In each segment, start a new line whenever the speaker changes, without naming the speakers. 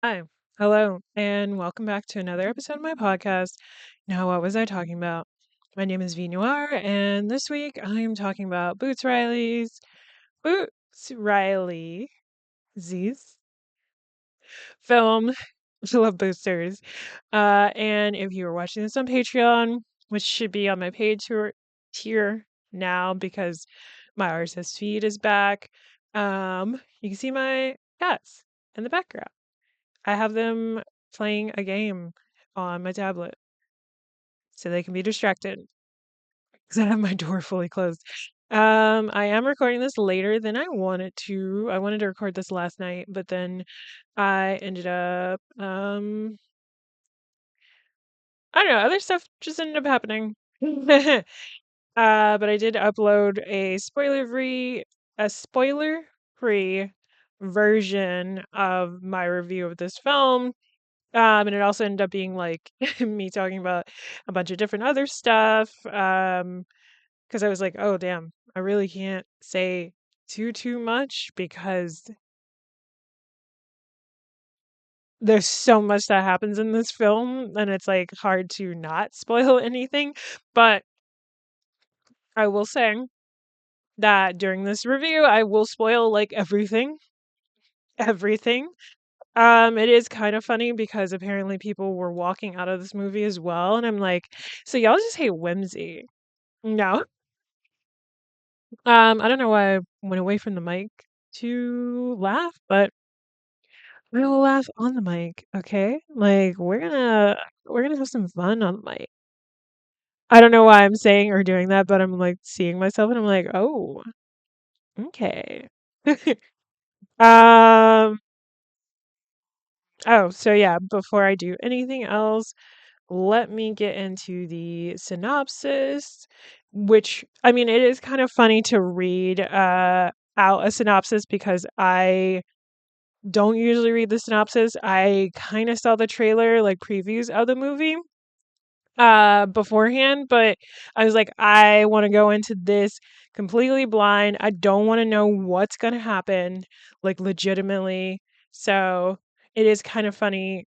Hi, hello, and welcome back to another episode of my podcast. Now, what was I talking about? My name is V Noir, and this week I am talking about Boots Riley's film. I love boosters. And if you were watching this on Patreon, which should be on my paid tour tier now because my RSS feed is back, you can see my cats in the background. I have them playing a game on my tablet so they can be distracted because I have my door fully closed. I am recording this later than I wanted to. I wanted to record this last night, but then I ended up, I don't know, other stuff just ended up happening. But I did upload a spoiler-free version of my review of this film. And it also ended up being like me talking about a bunch of different other stuff. Because I was like, oh damn, I really can't say too much because there's so much that happens in this film and it's like hard to not spoil anything. But I will say that during this review I will spoil like everything. Everything. It is kind of funny because apparently people were walking out of this movie as well, and I'm like, so y'all just hate whimsy. No. I don't know why I went away from the mic to laugh, but we will laugh on the mic, okay? Like we're gonna have some fun on the mic. I don't know why I'm saying or doing that, but I'm like seeing myself and I'm like, oh, okay. Um, oh, so yeah, before I do anything else, let me get into the synopsis, which I mean, it is kind of funny to read out a synopsis because I don't usually read the synopsis. I kind of saw the trailer, like previews of the movie beforehand, but I was like, I want to go into this completely blind. I don't want to know what's going to happen, like legitimately. So it is kind of funny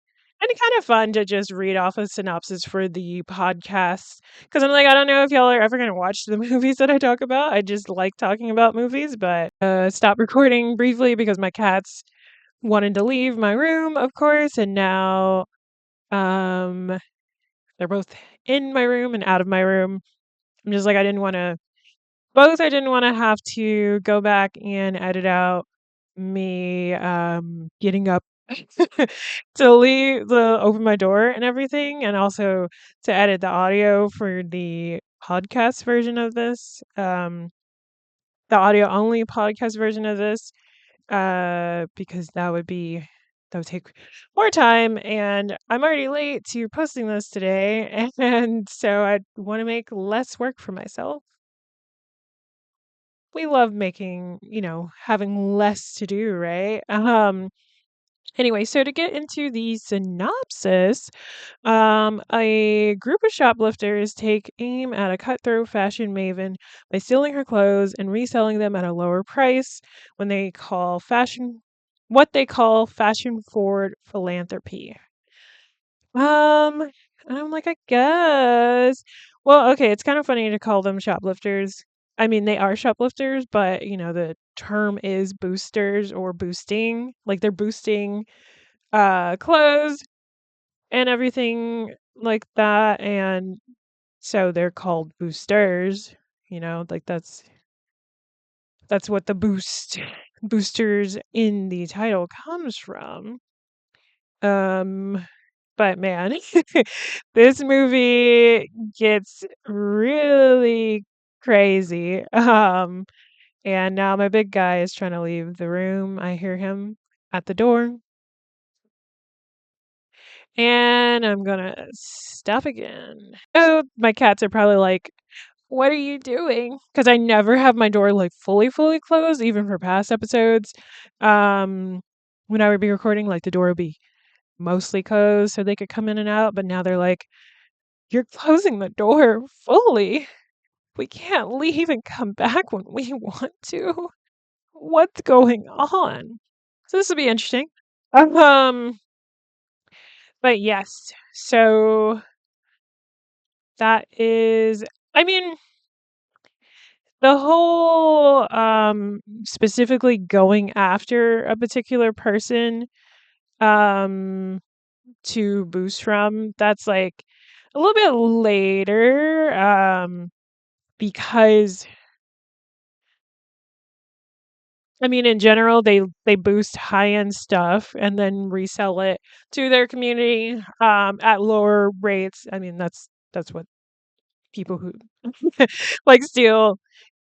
and kind of fun to just read off a synopsis for the podcast because I'm like, I don't know if y'all are ever going to watch the movies that I talk about. I just like talking about movies, but stop recording briefly because my cats wanted to leave my room, of course, and now um they're both in my room and out of my room. I'm just like I didn't want to have to go back and edit out me getting up to leave the open my door and everything and also to edit the audio for the podcast version of this. The audio only podcast version of this because that would take more time and I'm already late to posting this today and so I want to make less work for myself. We love making, having less to do, right? Anyway, so to get into the synopsis, a group of shoplifters take aim at a cutthroat fashion maven by stealing her clothes and reselling them at a lower price when they call fashion what they call fashion forward philanthropy. Um, and I'm like, I guess. Well, okay, it's kind of funny to call them shoplifters. I mean, they are shoplifters, but the term is boosters or boosting. Like they're boosting clothes and everything like that, and so they're called boosters, like that's what the boosters in the title comes from. Um but man, this movie gets really crazy. And now my big guy is trying to leave the room. I hear him at the door. And I'm gonna stop again. Oh, my cats are probably like, what are you doing? Because I never have my door like fully closed, even for past episodes. Um, when I would be recording, like the door would be mostly closed so they could come in and out. But now they're like, you're closing the door fully. We can't leave and come back when we want to. What's going on? So this will be interesting. Um, But yes, so that is, I mean, the whole specifically going after a particular person um to boost from, that's like a little bit later because I mean in general they boost high-end stuff and then resell it to their community at lower rates. I mean that's what people who like steal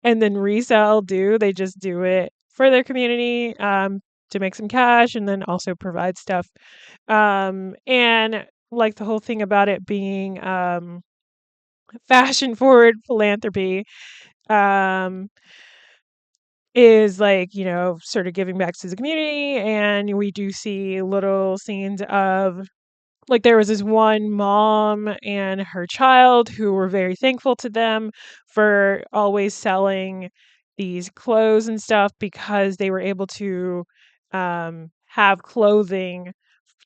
and then resell do. They just do it for their community to make some cash and then also provide stuff. And like the whole thing about it being fashion forward philanthropy um, is like, sort of giving back to the community. And we do see little scenes of like there was this one mom and her child who were very thankful to them for always selling these clothes and stuff because they were able to have clothing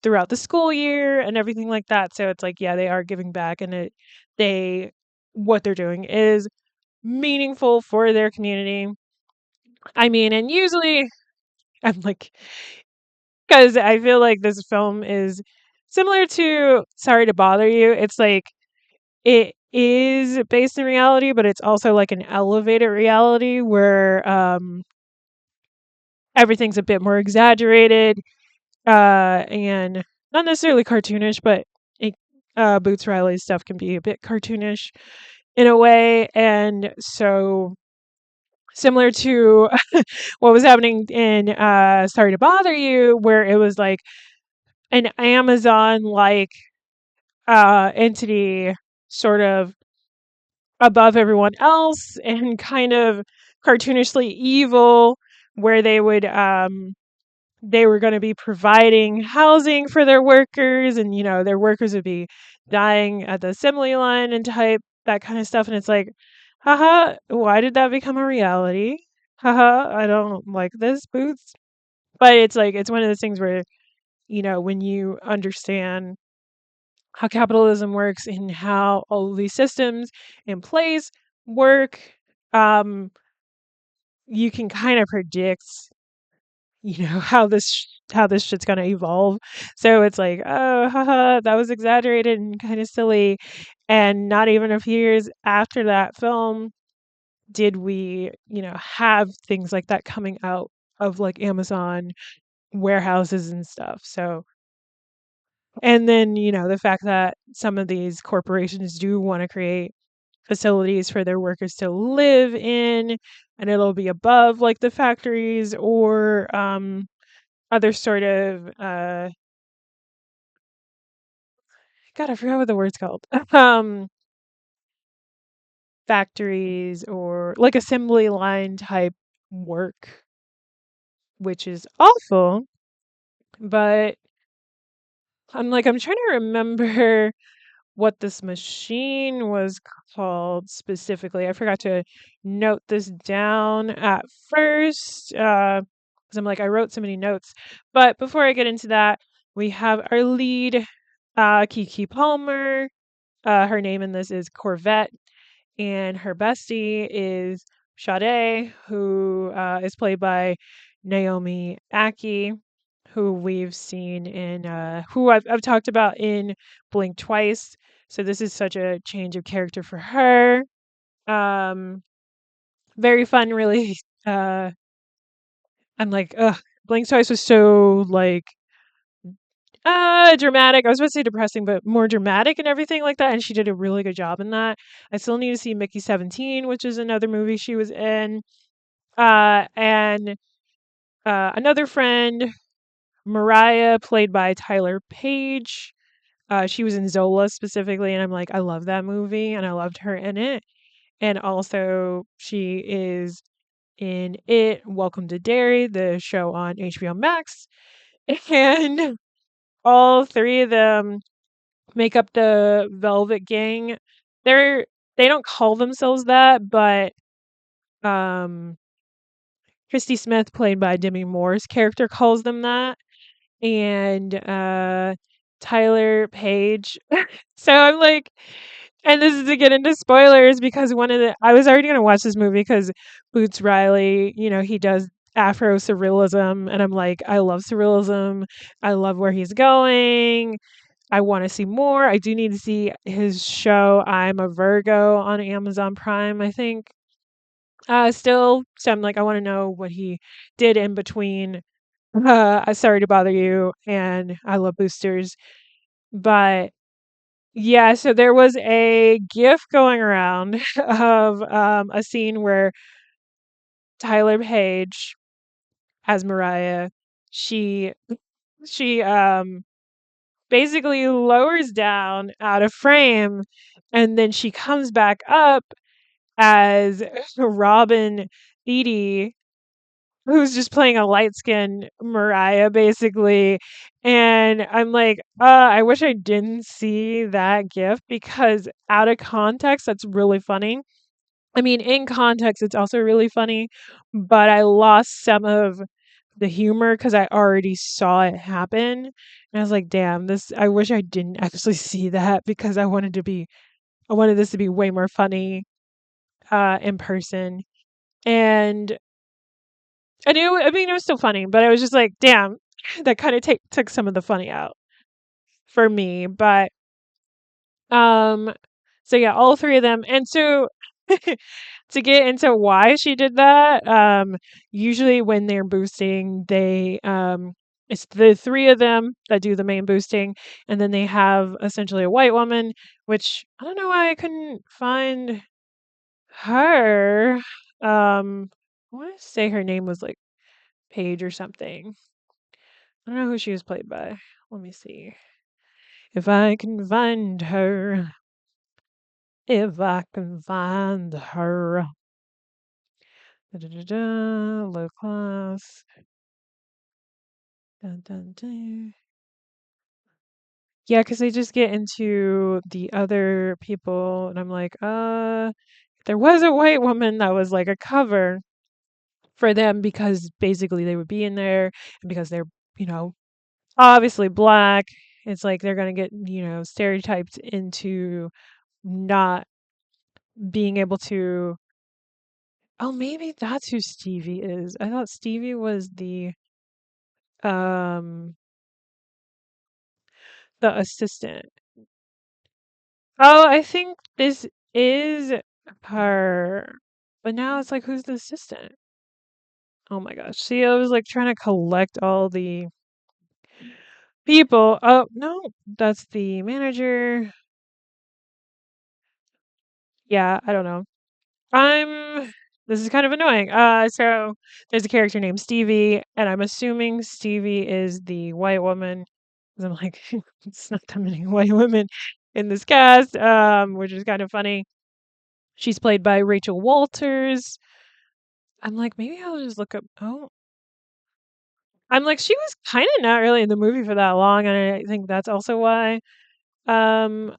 throughout the school year and everything like that. So it's like, yeah, they are giving back and they what they're doing is meaningful for their community. I mean, and usually I'm like, because I feel like this film is similar to Sorry to Bother You. It's like it is based in reality, but it's also like an elevated reality where everything's a bit more exaggerated and not necessarily cartoonish, but it, Boots Riley's stuff can be a bit cartoonish in a way. And so similar to what was happening in Sorry to Bother You, where it was like an Amazon like entity sort of above everyone else and kind of cartoonishly evil, where they were going to be providing housing for their workers, and their workers would be dying at the assembly line and type that kind of stuff. And it's like, haha, why did that become a reality? Haha, I don't like this, Boots. But it's like it's one of those things where when you understand how capitalism works and how all of these systems in place work, um, you can kind of predict, how this shit's gonna evolve. So it's like, oh, haha, that was exaggerated and kind of silly. And not even a few years after that film did we, have things like that coming out of like Amazon warehouses and stuff. So and then, the fact that some of these corporations do want to create facilities for their workers to live in, and it'll be above like the factories or other sort of God, I forgot what the word's called. Factories or like assembly line type work, which is awful. But I'm trying to remember what this machine was called specifically. I forgot to note this down at first because I'm like, I wrote so many notes. But before I get into that, we have our lead, Kiki Palmer. Her name in this is Corvette, and her bestie is Sade, who is played by Naomi Aki, who we've seen in who I've talked about in Blink Twice. So this is such a change of character for her. Um, very fun, really. Uh, I'm like, ugh, Blink Twice was so like dramatic. I was about to say depressing, but more dramatic and everything like that. And she did a really good job in that. I still need to see Mickey 17, which is another movie she was in. And another friend, Mariah, played by Tyler Page. She was in Zola specifically, and I'm like, I love that movie, and I loved her in it. And also, she is in It, Welcome to Derry, the show on HBO Max. And all three of them make up the Velvet Gang. They're they don't call themselves that, but um Christy Smith, played by Demi Moore's character, calls them that. And Tyler Page. So I'm like, and this is to get into spoilers because I was already gonna watch this movie because Boots Riley, he does afro surrealism, and I'm like, I love surrealism. I love where he's going. I want to see more. I do need to see his show I'm a Virgo on Amazon Prime, I think. Still, so I'm like, I want to know what he did in between. Sorry to bother you, and I love boosters, but yeah. So there was a GIF going around of a scene where Tyler Page as Mariah, she she basically lowers down out of frame, and then she comes back up as Robin Thede, who's just playing a light skinned Mariah, basically. And I'm like, I wish I didn't see that GIF because out of context, that's really funny. I mean, in context, it's also really funny, but I lost some of the humor because I already saw it happen. And I was like, damn, I wish I didn't actually see that because I wanted this to be way more funny in person. And I mean, it was still funny, but I was just like, damn, that kind of took some of the funny out for me. But um, so yeah, all three of them, and so to get into why she did that, usually when they're boosting, it's the three of them that do the main boosting, and then they have essentially a white woman, which I don't know why I couldn't find her. I want to say her name was like Paige or something. I don't know who she was played by. Let me see if I can find her. If I can find her. Da, da, da, da, low class. Dun, dun, dun. Yeah, because they just get into the other people, and I'm like, there was a white woman that was like a cover for them because basically they would be in there, and because they're, you know, obviously black, it's like they're gonna get, stereotyped into not being able to. Oh, maybe that's who Stevie is. I thought Stevie was um the assistant. Oh, I think this is her. But now it's like, who's the assistant? Oh my gosh. See, I was like trying to collect all the people. Oh, no, that's the manager. Yeah, I don't know. This is kind of annoying. So there's a character named Stevie, and I'm assuming Stevie is the white woman. 'Cause I'm like, it's not that many white women in this cast, which is kind of funny. She's played by Rachel Walters. I'm like, maybe I'll just look up. Oh, I'm like, she was kind of not really in the movie for that long, and I think that's also why. I'm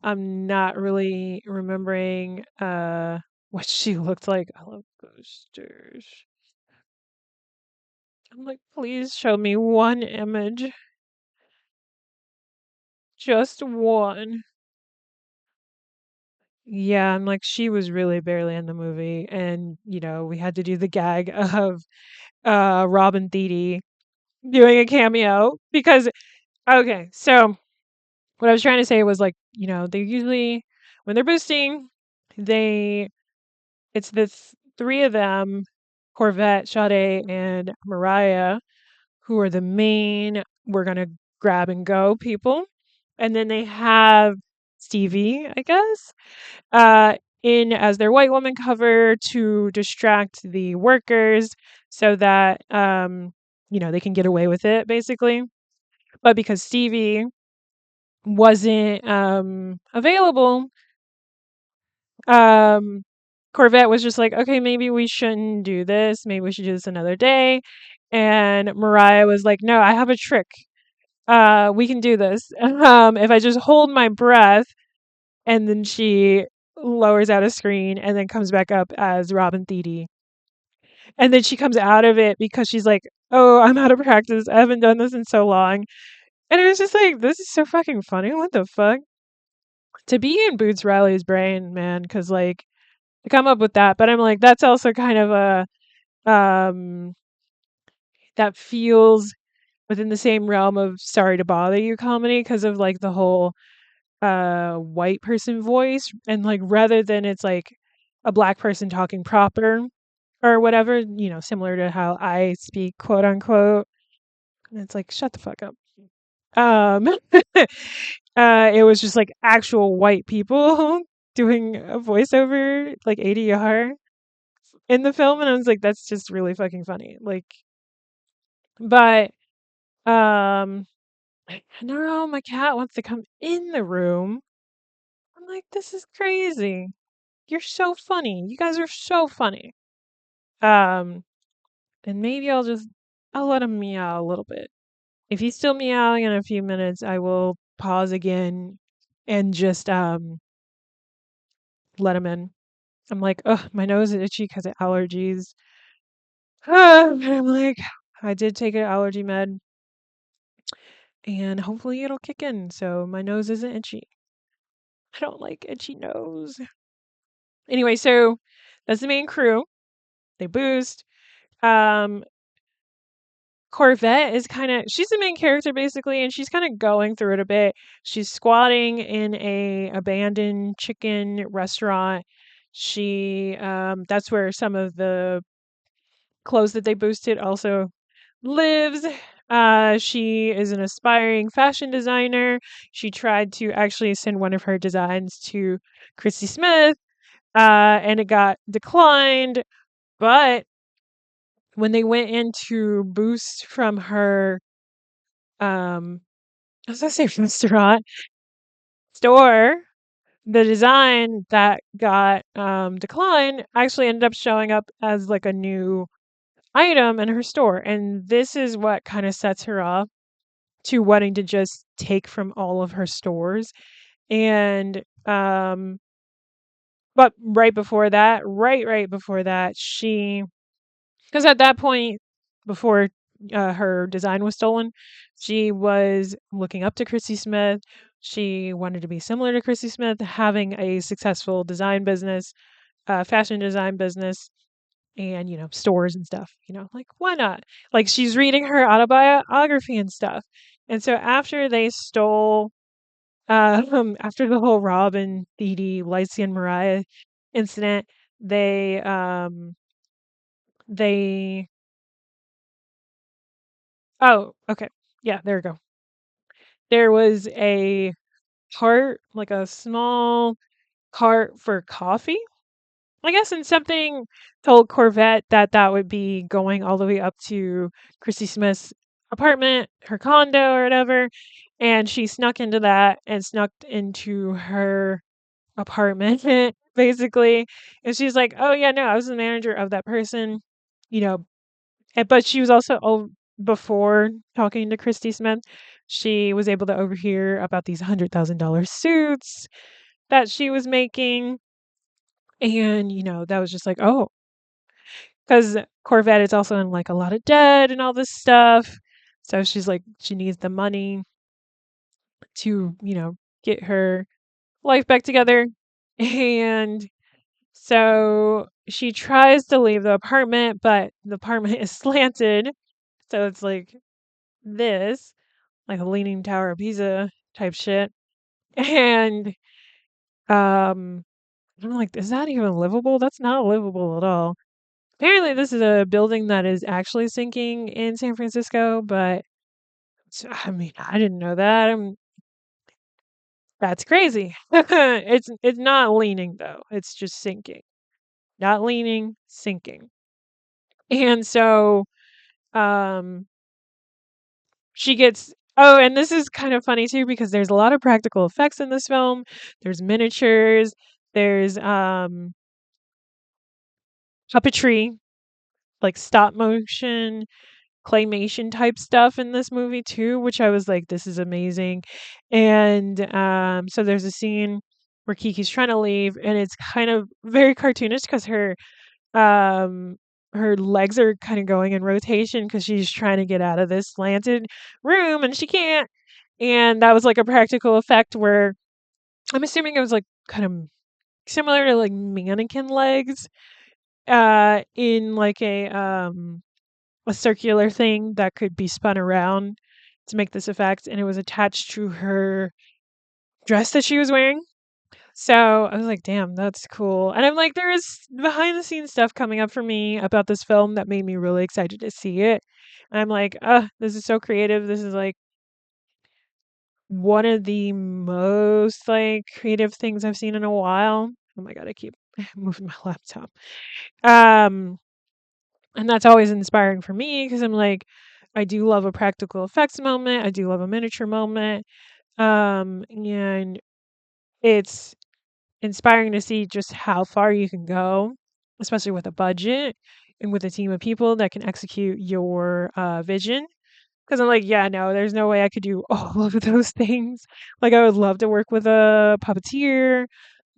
not really remembering what she looked like. I love posters. I'm like, please show me one image, just one. Yeah, I'm like, she was really barely in the movie, and we had to do the gag of Robin Thede doing a cameo because okay, so what I was trying to say was like, they usually when they're boosting, they it's the three of them, Corvette, Sade, and Mariah, who are the main we're gonna grab and go people. And then they have Stevie, I guess, uh, in as their white woman cover to distract the workers so that they can get away with it basically. But because Stevie wasn't available, um Corvette was just like, okay, maybe we shouldn't do this. Maybe we should do this another day. And Mariah was like, no, I have a trick. We can do this. If I just hold my breath, and then she lowers out a screen and then comes back up as Robin Thede. And then she comes out of it because she's like, oh, I'm out of practice. I haven't done this in so long. And it was just like, this is so fucking funny. What the fuck? To be in Boots Riley's brain, man, because like to come up with that, but I'm like, that's also kind of um that feels within the same realm of sorry to bother you comedy because of like the whole white person voice, and like rather than it's like a black person talking proper or whatever, similar to how I speak, quote unquote, and it's like shut the fuck up. um it was just like actual white people doing a voiceover like ADR in the film, and I was like, that's just really fucking funny. Like, but no, my cat wants to come in the room. I'm like, this is crazy. You're so funny. You guys are so funny. Um, and maybe I'll let him meow a little bit. If he's still meowing in a few minutes, I will pause again and just let him in. I'm like, ugh, my nose is itchy because of allergies. And I'm like, I did take an allergy med, and hopefully it'll kick in so my nose isn't itchy. I don't like itchy nose. Anyway, so that's the main crew. They boost. Um, Corvette is she's the main character basically, and she's kind of going through it a bit. She's squatting in a abandoned chicken restaurant. That's where some of the clothes that they boosted also lives. She is an aspiring fashion designer. She tried to actually send one of her designs to Christy Smith, and it got declined. But when they went in to boost from her, I was gonna say restaurant store, the design that got declined actually ended up showing up as like a new item in her store, and this is what kind of sets her off to wanting to just take from all of her stores. And but right before that, because at that point, before her design was stolen, she was looking up to Chrissy Smith. She wanted to be similar to Chrissy Smith, having a successful design business, fashion design business, and stores and stuff. Like why not? Like she's reading her autobiography and stuff. And so after they stole, after the whole Rob and Dee Dee, Lacey and Mariah incident, they oh, okay. Yeah, there we go. There was a cart, like a small cart for coffee, I guess, and something told Corvette that that would be going all the way up to Chrissy Smith's apartment, her condo or whatever, and she snuck into that and snuck into her apartment, basically, and she's like, "Oh, yeah, no, I was the manager of that person," you know, but she was also before talking to Christy Smith, she was able to overhear about these $100,000 suits that she was making. And, that was just like, oh, because Corvette is also in like a lot of debt and all this stuff. So she's like, she needs the money to, get her life back together. And so she tries to leave the apartment, but the apartment is slanted. So it's like this, like a leaning tower of Pisa type shit. And um I'm like, is that even livable? That's not livable at all. Apparently this is a building that is actually sinking in San Francisco, but I mean, I didn't know that. That's crazy. It's not leaning though. It's just sinking. Not leaning, sinking. And so um she gets oh, and this is kind of funny too because there's a lot of practical effects in this film. There's miniatures, there's puppetry, like stop motion, claymation type stuff in this movie too, which I was like, this is amazing. And so there's a scene where Kiki's trying to leave, and it's kind of very cartoonish because um her legs are kind of going in rotation because she's trying to get out of this slanted room and she can't. And that was like a practical effect where I'm assuming it was like kind of similar to like mannequin legs in like a circular thing that could be spun around to make this effect, and it was attached to her dress that she was wearing. So I was like, damn, that's cool. And I'm like, there is behind the scenes stuff coming up for me about this film that made me really excited to see it. And I'm like, this is so creative. This is like one of the most like creative things I've seen in a while. Oh my god, I keep moving my laptop. Um, and that's always inspiring for me because I'm like, I do love a practical effects moment. I do love a miniature moment. And it's inspiring to see just how far you can go, especially with a budget and with a team of people that can execute your vision. Because I'm like, yeah, no, there's no way I could do all of those things. Like, I would love to work with a puppeteer,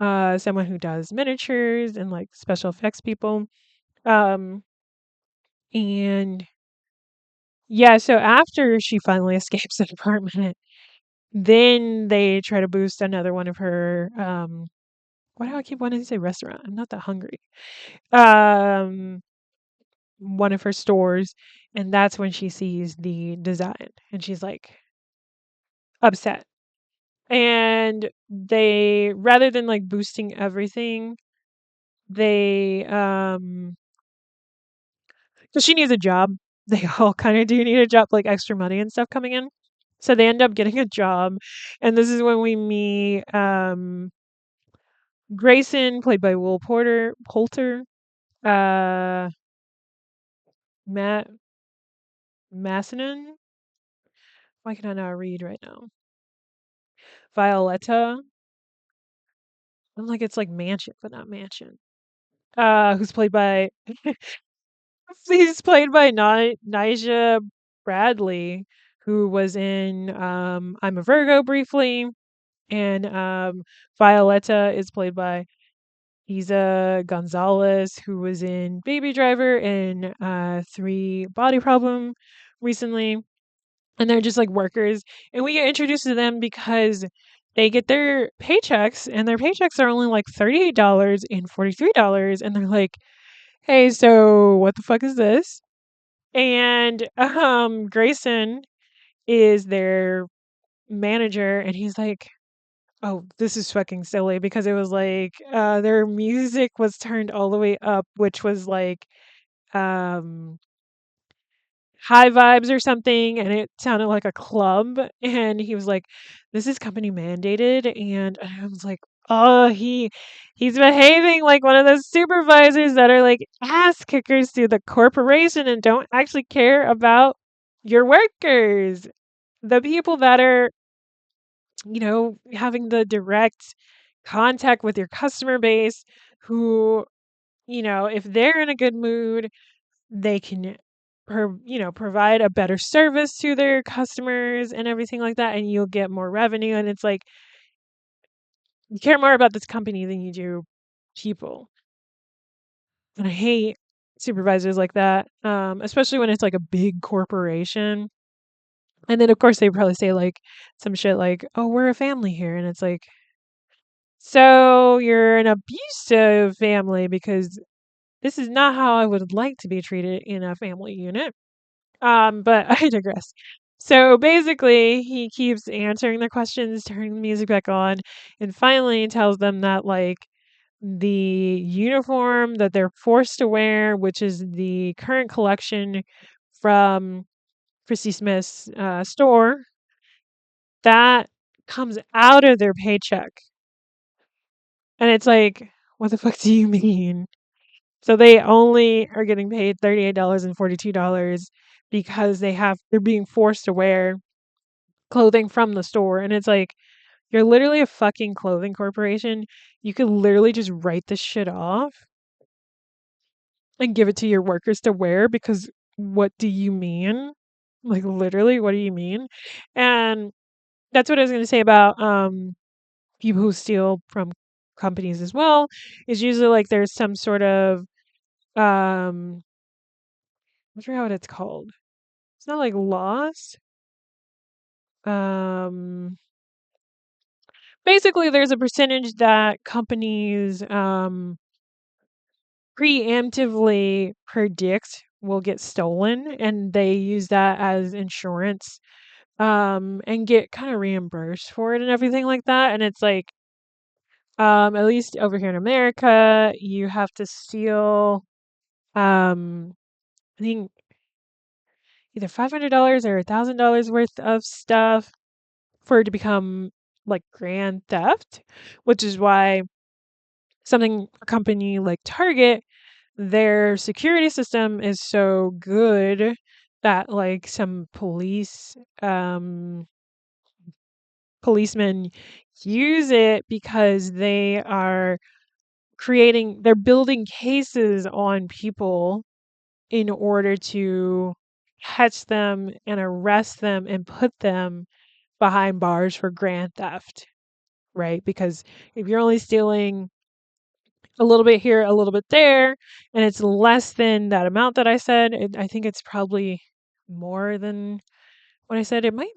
someone who does miniatures and like special effects people. Um, and yeah, so after she finally escapes the apartment, then they try to boost another one of her. Why do I keep wanting to say restaurant? I'm not that hungry. Um, one of her stores, and that's when she sees the design, and she's like upset. And they, rather than like boosting everything, they because she needs a job. They all kind of do need a job, like extra money and stuff coming in. So they end up getting a job, and this is when we meet Grayson, played by Will Poulter, uh, Matt Massanen. Why can I not read right now? Violetta. I'm like it's like Mansion, but not Mansion. Who's played by he's played by Nija Bradley, who was in I'm a Virgo briefly, and Violetta is played by Isa Gonzalez, who was in Baby Driver and Three Body Problem recently. And they're just like workers. And we get introduced to them because they get their paychecks, and their paychecks are only like $38 and $43. And they're like, hey, so what the fuck is this? And Grayson is their manager, and he's like, oh, this is fucking silly because it was like their music was turned all the way up, which was like um high vibes or something, and it sounded like a club. And he was like, this is company mandated. And I was like, oh, he's behaving like one of those supervisors that are like ass kickers to the corporation and don't actually care about your workers, the people that are, having the direct contact with your customer base, who, if they're in a good mood, they can provide a better service to their customers and everything like that, and you'll get more revenue. And it's like you care more about this company than you do people. And I hate supervisors like that, especially when it's like a big corporation. And then of course they probably say like some shit like, oh, we're a family here. And it's like, so you're an abusive family, because this is not how I would like to be treated in a family unit. But I digress. So basically, he keeps answering their questions, turning the music back on, and finally tells them that like the uniform that they're forced to wear, which is the current collection from Christy Smith's store, that comes out of their paycheck. And it's like, what the fuck do you mean? So they only are getting paid $38 and $42 because they're being forced to wear clothing from the store. And it's like, you're literally a fucking clothing corporation. You could literally just write this shit off and give it to your workers to wear, because what do you mean? Like, literally, what do you mean? And that's what I was going to say about people who steal from companies as well, is usually like there's some sort of um I forgot what it's called. It's not like loss. Um, basically, there's a percentage that companies preemptively predict will get stolen, and they use that as insurance, and get kind of reimbursed for it and everything like that. And it's like, at least over here in America, you have to steal, um, I think either $500 or $1,000 worth of stuff for it to become like grand theft, which is why something a company like Target, their security system is so good that like some policemen use it because they're building cases on people in order to catch them and arrest them and put them behind bars for grand theft, right? Because if you're only stealing a little bit here, a little bit there, and it's less than that amount that I said, I think it's probably more than what I said. It might,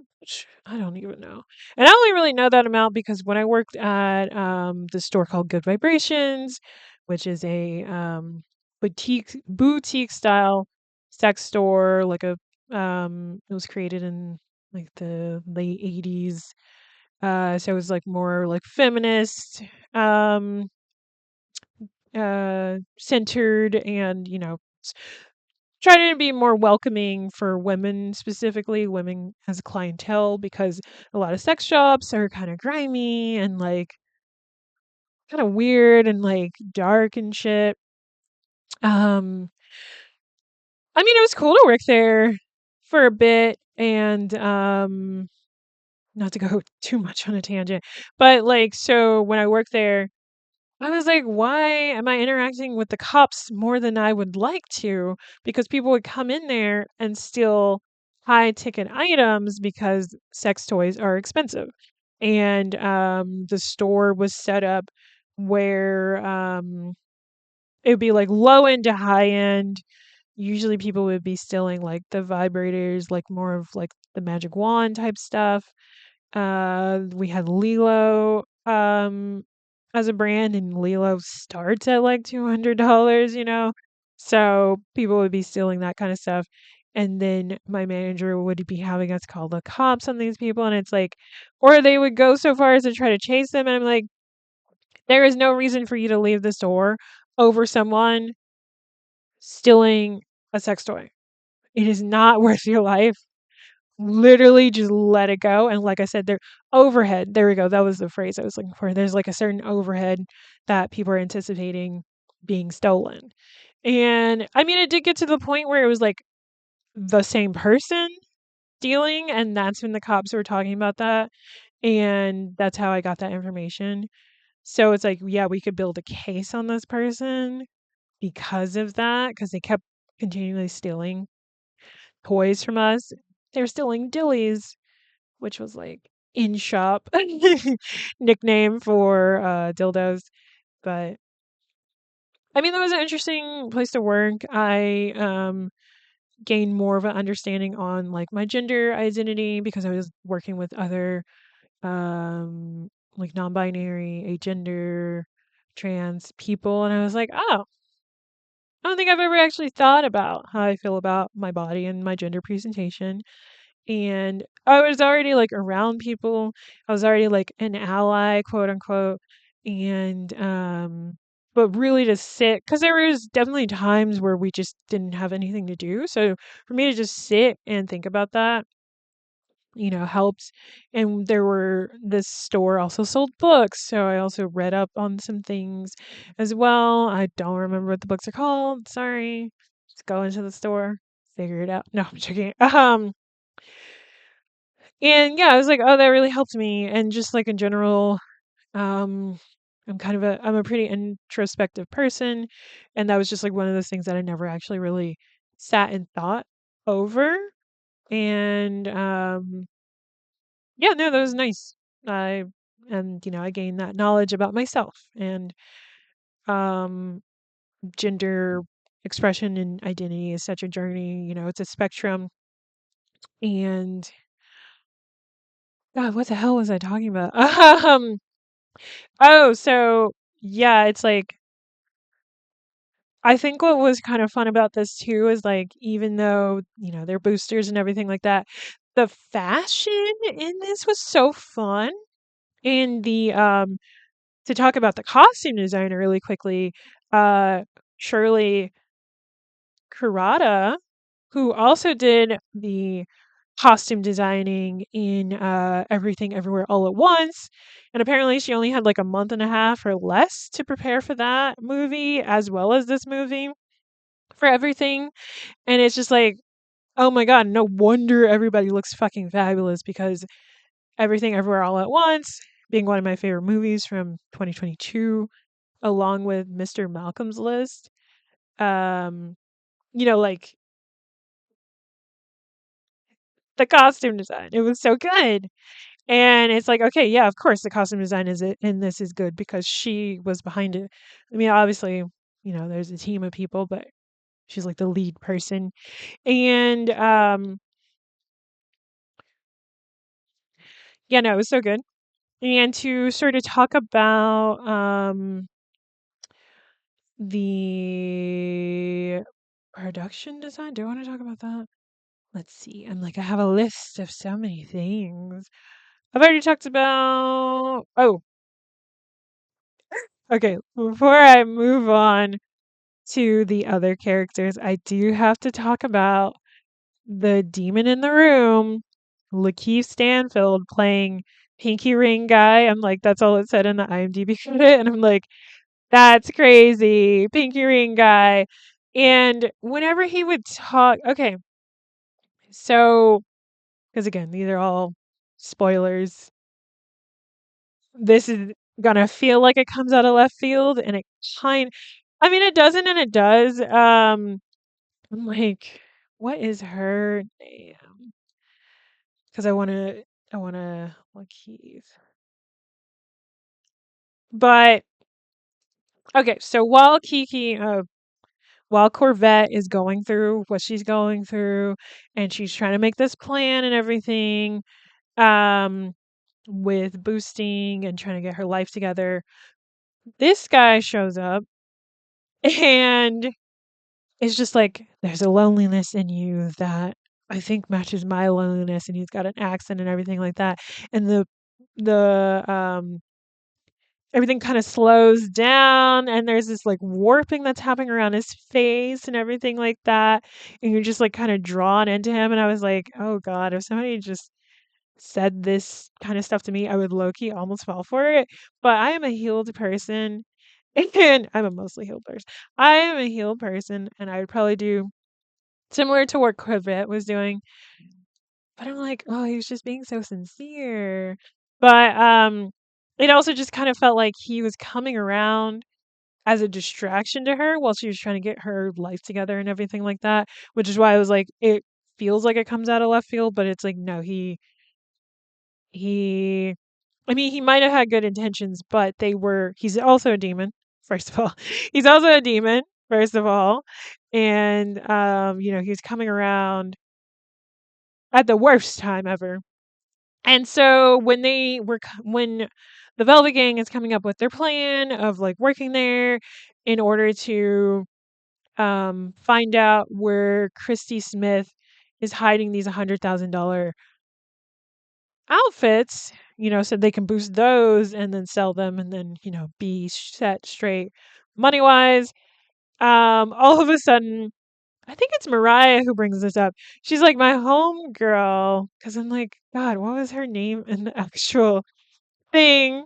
I don't even know. And I only really know that amount because when I worked at the store called Good Vibrations, which is a boutique style sex store, like it was created in like the late 80s. So it was like more like feminist, um, centered, and trying to be more welcoming for women, specifically women as a clientele, because a lot of sex shops are kind of grimy and like kind of weird and like dark and shit. Um, I mean, it was cool to work there for a bit, and not to go too much on a tangent, but like, so when I worked there, I was like, why am I interacting with the cops more than I would like to? Because people would come in there and steal high ticket items because sex toys are expensive. And the store was set up where it would be like low end to high end. Usually people would be stealing like the vibrators, like more of like the magic wand type stuff. We had Lilo as a brand, and Lilo starts at like $200. So people would be stealing that kind of stuff. And then my manager would be having us call the cops on these people, and it's like, or they would go so far as to try to chase them, and I'm like, there is no reason for you to leave the store over someone stealing a sex toy. It is not worth your life. Literally just let it go. And like I said, there overhead, there we go. That was the phrase I was looking for. There's like a certain overhead that people are anticipating being stolen. And I mean, it did get to the point where it was like the same person stealing, and that's when the cops were talking about that. And that's how I got that information. So it's like, yeah, we could build a case on this person because of that, because they kept continually stealing toys from us. They're stealing dillies, which was like in shop nickname for dildos. But I mean, that was an interesting place to work. I gained more of an understanding on like my gender identity because I was working with other like non-binary, agender, trans people, and I was like, oh, I don't think I've ever actually thought about how I feel about my body and my gender presentation. And I was already like around people. I was already like an ally, quote unquote. And but really to sit, because there was definitely times where we just didn't have anything to do. So for me to just sit and think about that, helps. And this store also sold books, so I also read up on some things as well. I don't remember what the books are called. Sorry. Just go into the store, figure it out. No, I'm joking. And yeah, I was like, "Oh, that really helped me." And just like in general, um, I'm a pretty introspective person, and that was just like one of those things that I never actually really sat and thought over. And yeah, no, that was nice. I I gained that knowledge about myself, and um gender expression and identity is such a journey. It's a spectrum, and God, what the hell was I talking about? Oh, so yeah, it's like I think what was kind of fun about this too is like even though, they're boosters and everything like that, the fashion in this was so fun. And the to talk about the costume designer really quickly, uh Shirley Kurata, who also did the costume designing in Everything Everywhere All at Once. And apparently she only had like a month and a half or less to prepare for that movie as well as this movie for everything. And it's just like, oh my god, no wonder everybody looks fucking fabulous because Everything Everywhere All at Once being one of my favorite movies from 2022 along with Mr. Malcolm's List. Um like the costume design. It was so good. And it's like, okay, yeah, of course the costume design is it in this is good because she was behind it. I mean, obviously, there's a team of people, but she's like the lead person. And yeah, no, it was so good. And to sort of talk about the production design, do I want to talk about that? Let's see. I'm like, I have a list of so many things. I've already talked about. Oh, okay. Before I move on to the other characters, I do have to talk about the demon in the room, Lakeith Stanfield playing Pinky Ring Guy. I'm like, that's all it said in the IMDb credit. And I'm like, that's crazy. Pinky Ring Guy. And whenever he would talk, okay, so, because again, these are all spoilers. This is gonna feel like it comes out of left field, and I mean, it doesn't and it does. I'm like, what is her name? Because I wanna look Keith. But okay, so while Corvette is going through what she's going through, and she's trying to make this plan and everything, um, with boosting and trying to get her life together, this guy shows up and it's just like, there's a loneliness in you that I think matches my loneliness, and he's got an accent and everything like that. And the everything kind of slows down, and there's this like warping that's happening around his face and everything like that. And you're just like kind of drawn into him. And I was like, oh God, if somebody just said this kind of stuff to me, I would low key almost fall for it. But I am a healed person, and I'm a mostly healed person. I am a healed person, and I would probably do similar to what Corvette was doing. But I'm like, oh, he was just being so sincere. But it also just kind of felt like he was coming around as a distraction to her while she was trying to get her life together and everything like that. Which is why I was like, it feels like it comes out of left field, but it's like, no, he I mean, he might have had good intentions, but he's also a demon, first of all. He's also a demon, first of all. And he's coming around at the worst time ever. And so when the Velvet Gang is coming up with their plan of like working there in order to find out where Christy Smith is hiding these $100,000 outfits, so they can boost those and then sell them and then, be set straight money wise. All of a sudden, I think it's Mariah who brings this up. She's like, my home girl. Cause I'm like, God, what was her name in the actual thing?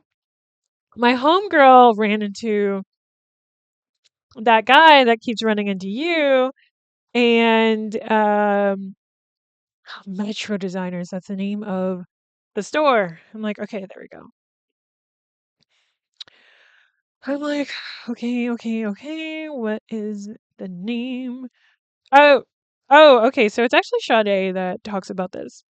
My homegirl ran into that guy that keeps running into you. And Metro Designers, that's the name of the store. I'm like, okay, there we go. I'm like, okay, okay, okay. What is the name? Oh, oh, okay. So it's actually Sade that talks about this.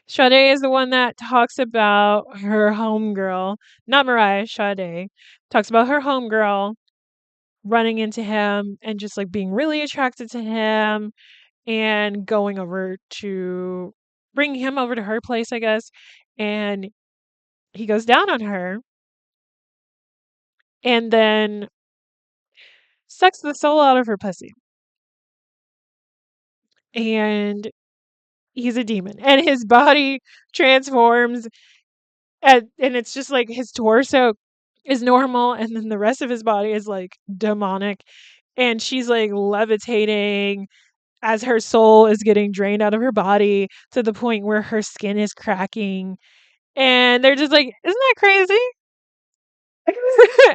Sade is the one that talks about her homegirl, not Mariah, Sade, talks about her homegirl running into him and just like being really attracted to him and going over to bring him over to her place, I guess, and he goes down on her and then sucks the soul out of her pussy. And he's a demon. And his body transforms and it's just like his torso is normal and then the rest of his body is like demonic. And she's like levitating as her soul is getting drained out of her body to the point where her skin is cracking. And they're just like, isn't that crazy?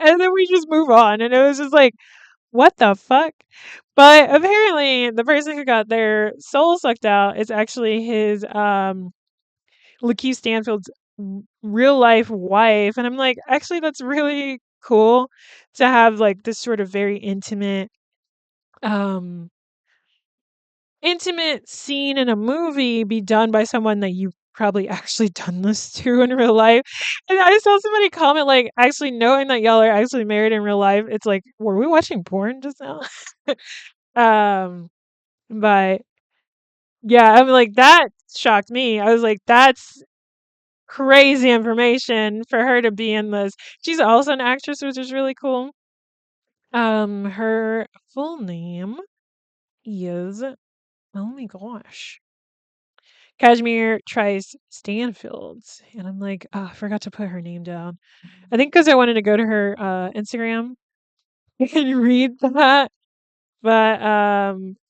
And then we just move on. And it was just like, what the fuck? But apparently, the person who got their soul sucked out is actually his Lakeith Stanfield's real life wife, and I'm like, actually, that's really cool to have like this sort of very um, intimate scene in a movie be done by someone that you've probably actually done this to in real life. And I saw somebody comment like, actually knowing that y'all are actually married in real life, it's like, were we watching porn just now? um, but yeah, I'm like, that shocked me. I was like, that's crazy information for her to be in this. She's also an actress, which is really cool. Her full name is, oh my gosh, Kashmir Trice Stanfield. And I'm like, oh, I forgot to put her name down. I think because I wanted to go to her Instagram and read that. But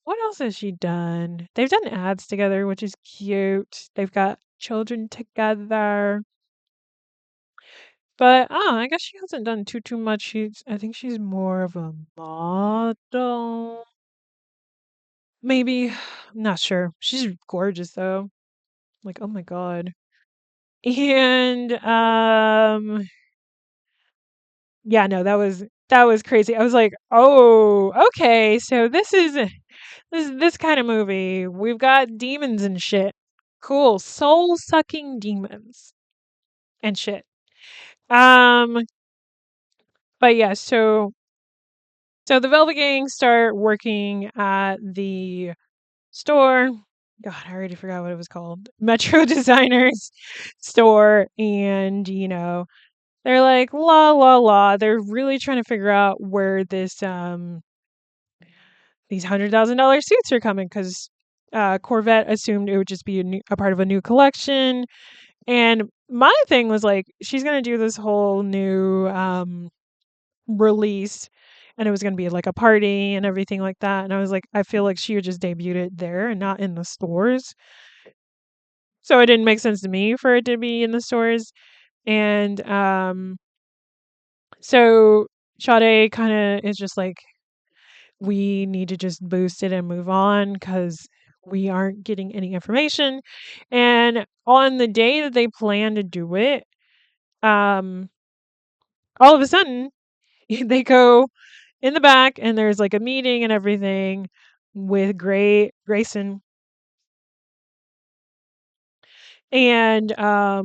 what else has she done? They've done ads together, which is cute. They've got children together. But I guess she hasn't done too much. I think she's more of a model. Maybe. I'm not sure. She's gorgeous though. Like, oh my god. And yeah, no, that was crazy. I was like, "Oh, okay. So this kind of movie. We've got demons and shit. Cool. Soul-sucking demons and shit." Um but yeah, so the Velvet Gang start working at the store. God, I already forgot what it was called. Metro Designers store. And, they're like, la, la, la. They're really trying to figure out where these $100,000 suits are coming because Corvette assumed it would just be a part of a new collection. And my thing was like, she's going to do this whole new release and it was going to be like a party and everything like that. And I was like, I feel like she would just debut it there and not in the stores. So it didn't make sense to me for it to be in the stores. And so Sade kind of is just like, we need to just boost it and move on because we aren't getting any information. And on the day that they plan to do it, um, all of a sudden they go in the back and there's like a meeting and everything with Grayson. And my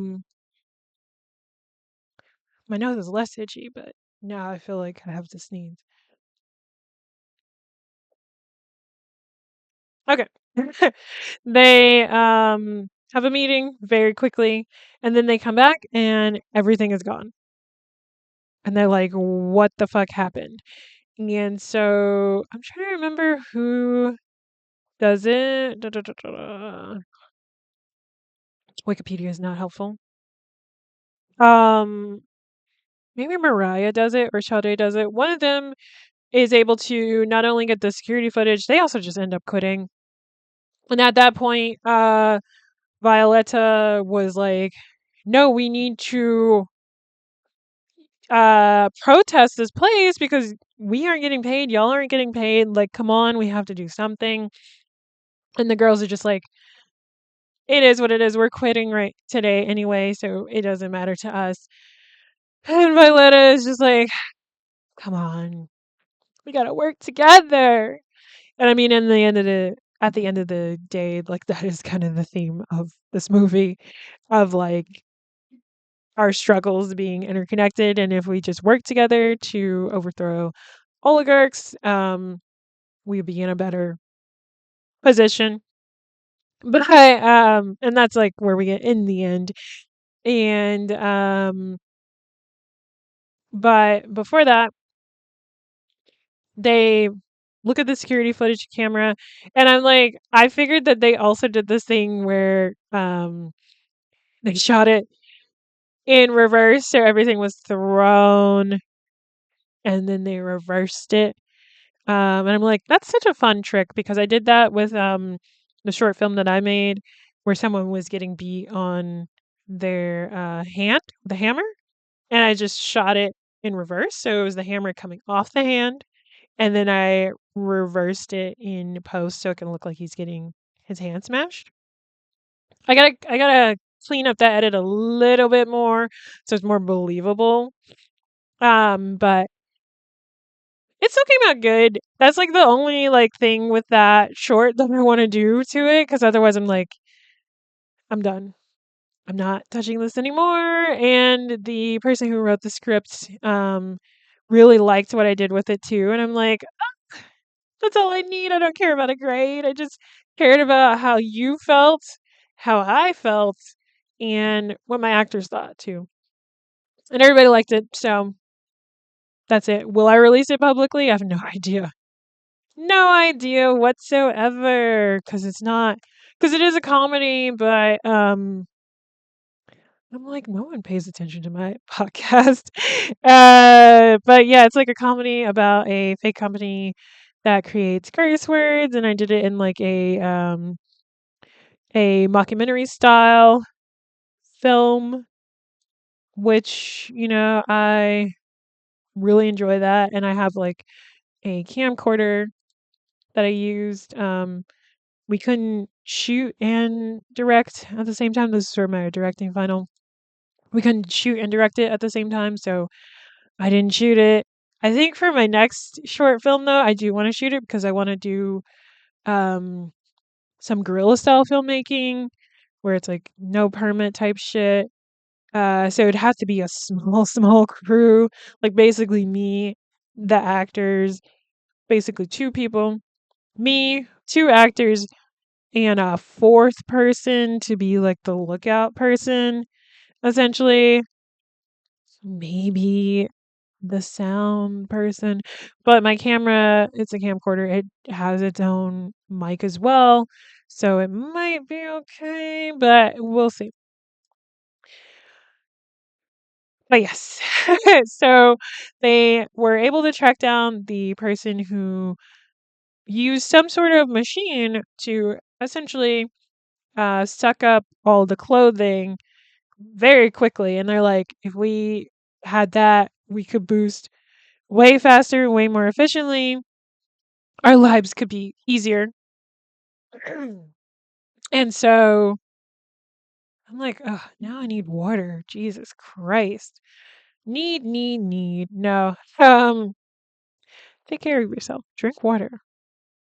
nose is less itchy, but now I feel like I have to sneeze. Okay. They have a meeting very quickly and then they come back and everything is gone. And they're like, what the fuck happened? And so I'm trying to remember who does it. Wikipedia is not helpful. Um, Maybe Mariah does it or Sade does it. One of them is able to not only get the security footage, they also just end up quitting. And at that point, Violetta was like, no, we need to protest this place because we aren't getting paid, y'all aren't getting paid. Like, come on, we have to do something. And the girls are just like, it is what it is. We're quitting right today anyway, so it doesn't matter to us. And Violetta is just like, come on, we gotta work together. And I mean, at the end of the day, like that is kind of the theme of this movie, of like our struggles being interconnected, and if we just work together to overthrow oligarchs, we'd be in a better position. But and that's like where we get in the end. And but before that, they look at the security footage camera, and I'm like, I figured that they also did this thing where they shot it in reverse, so everything was thrown and then they reversed it. And I'm like, that's such a fun trick because I did that with the short film that I made where someone was getting beat on their hand, the hammer, and I just shot it in reverse. So it was the hammer coming off the hand, and then I reversed it in post so it can look like he's getting his hand smashed. I gotta clean up that edit a little bit more so it's more believable. But it still came out good. That's like the only like thing with that short that I want to do to it because otherwise I'm like, I'm done. I'm not touching this anymore. And the person who wrote the script really liked what I did with it too. And I'm like, that's all I need. I don't care about a grade. I just cared about how you felt, how I felt, and what my actors thought too. And everybody liked it. So that's it. Will I release it publicly? I have no idea. No idea whatsoever, because it's not, because it is a comedy, but, I'm like, no one pays attention to my podcast. But yeah, it's like a comedy about a fake company that creates curse words, and I did it in like a mockumentary style film, which, I really enjoy that, and I have like a camcorder that I used, we couldn't shoot and direct at the same time. This is for my directing final. We couldn't shoot and direct it at the same time, so I didn't shoot it. I think for my next short film though, I do want to shoot it because I want to do um some guerrilla style filmmaking where it's like no permit type shit. So it'd have to be a small, small crew, like basically me, the actors, basically two people, me, two actors, and a fourth person to be like the lookout person, essentially. Maybe the sound person. But my camera, it's a camcorder. It has its own mic as well. So it might be okay, but we'll see. But yes. So they were able to track down the person who used some sort of machine to essentially suck up all the clothing very quickly. And they're like, if we had that, we could boost way faster, way more efficiently. Our lives could be easier. And so I'm like, oh, now I need water. Jesus Christ. Need. No. Take care of yourself. Drink water.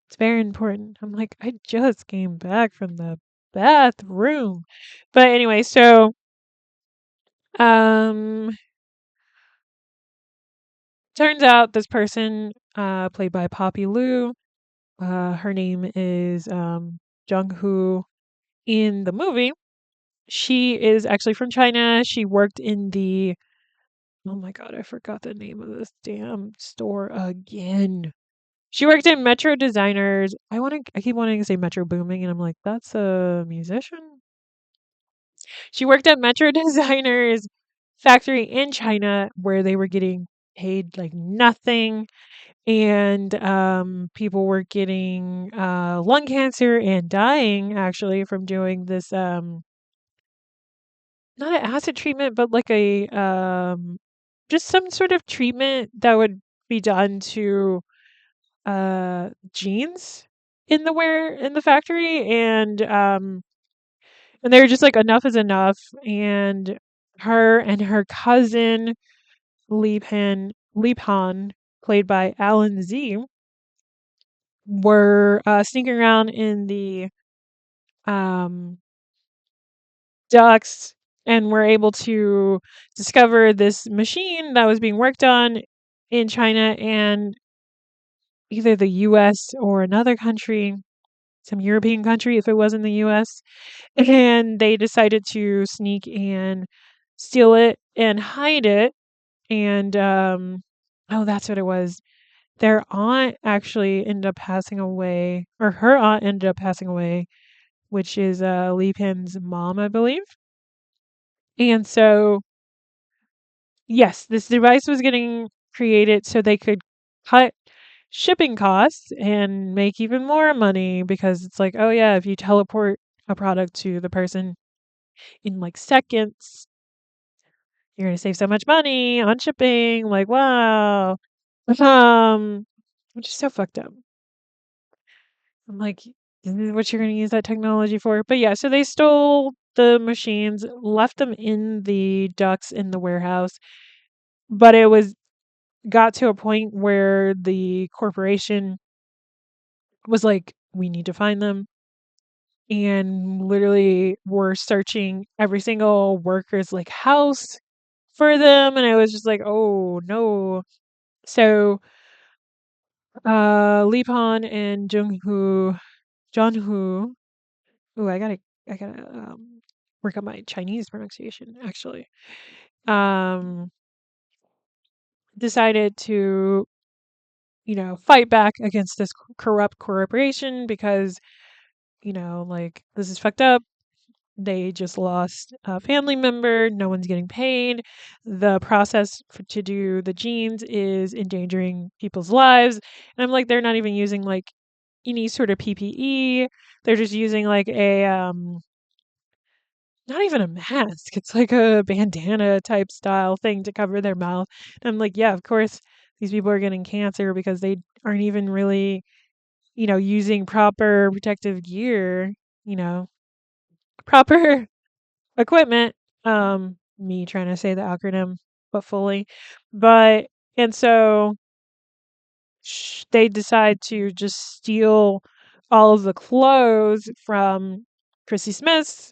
It's very important. I'm like, I just came back from the bathroom. But anyway, so um turns out this person, played by Poppy Lou, her name is Jung Hoo in the movie. She is actually from China. She worked in the, oh my god, I forgot the name of this damn store again. She worked in Metro Designers. I keep wanting to say Metro Booming, and I'm like, that's a musician. She worked at Metro Designers factory in China where they were getting paid like nothing, and people were getting lung cancer and dying actually from doing this not an acid treatment but like a just some sort of treatment that would be done to jeans in the factory, and they were just like enough is enough, and her cousin Lee Pan, played by Alan Z, were sneaking around in the um, ducts and were able to discover this machine that was being worked on in China, and either the US or another country some European country if it was in the US. And they decided to sneak and steal it and hide it. And oh, that's what it was. Their aunt actually ended up passing away, or her aunt ended up passing away, which is Lee Pin's mom, I believe. And so, yes, this device was getting created so they could cut shipping costs and make even more money because it's like, oh yeah, if you teleport a product to the person in like seconds, you're gonna save so much money on shipping. Like, wow. Um, which is so fucked up. I'm like, this is what you're gonna use that technology for? But yeah, so they stole the machines, left them in the ducts in the warehouse, but it was got to a point where the corporation was like, we need to find them. And literally were searching every single worker's like house for them. And it was just like, oh no. So Lee Pan and John Hu, ooh, I gotta work on my Chinese pronunciation actually. Um Decided to, fight back against this corrupt corporation because, like this is fucked up. They just lost a family member. No one's getting paid. The process to do the genes is endangering people's lives. And I'm like, they're not even using like any sort of PPE. They're just using like not even a mask. It's like a bandana type style thing to cover their mouth. And I'm like, yeah, of course, these people are getting cancer because they aren't even really, using proper protective gear, you know, proper equipment. Me trying to say the acronym, but fully. But, and so they decide to just steal all of the clothes from Chrissy Smith's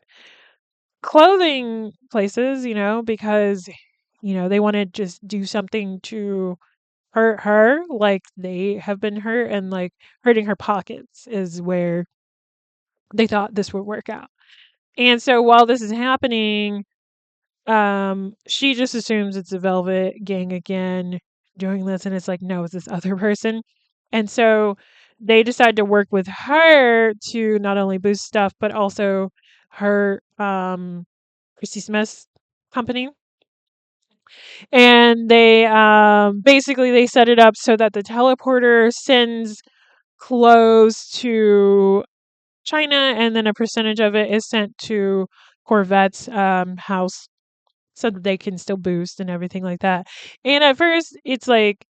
clothing places, because, they want to just do something to hurt her like they have been hurt and like hurting her pockets is where they thought this would work out. And so while this is happening, she just assumes it's the Velvet Gang again doing this, and it's like, no, it's this other person. And so they decide to work with her to not only boost stuff, but also her Christy Smith's company. And they basically they set it up so that the teleporter sends clothes to China, and then a percentage of it is sent to Corvette's house so that they can still boost and everything like that. And at first, it's like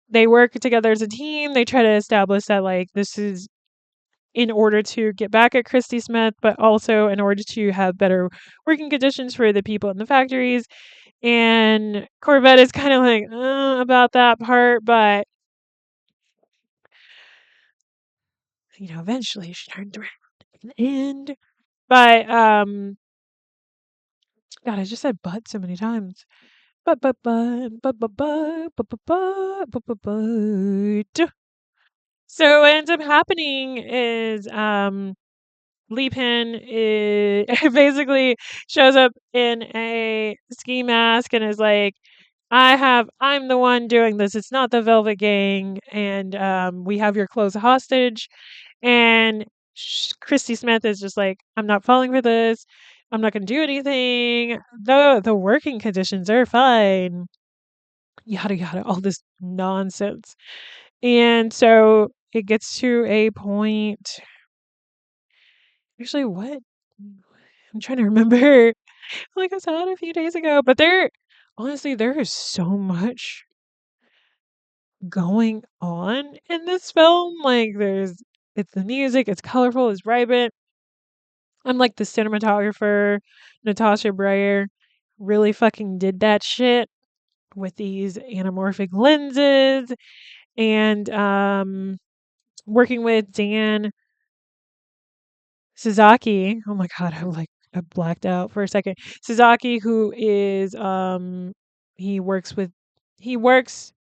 they work together as a team. They try to establish that like this is in order to get back at Christy Smith, but also in order to have better working conditions for the people in the factories. And Corvette is kind of like about that part, but eventually she turned around in the end. But God, I just said but so many times. But. So what ends up happening is Lee Pin is basically shows up in a ski mask and is like, I'm the one doing this. It's not the Velvet Gang, and we have your clothes hostage. And Christy Smith is just like, I'm not falling for this. I'm not going to do anything. The working conditions are fine. Yada yada, all this nonsense. And so it gets to a point. Actually, what? I'm trying to remember. Like I saw it a few days ago, but honestly, there is so much going on in this film. Like, it's the music, it's colorful, it's vibrant. I'm like the cinematographer, Natasha Breyer, really fucking did that shit with these anamorphic lenses and working with Dan Suzaki. Oh my god, I blacked out for a second. Suzaki, who is he works with he works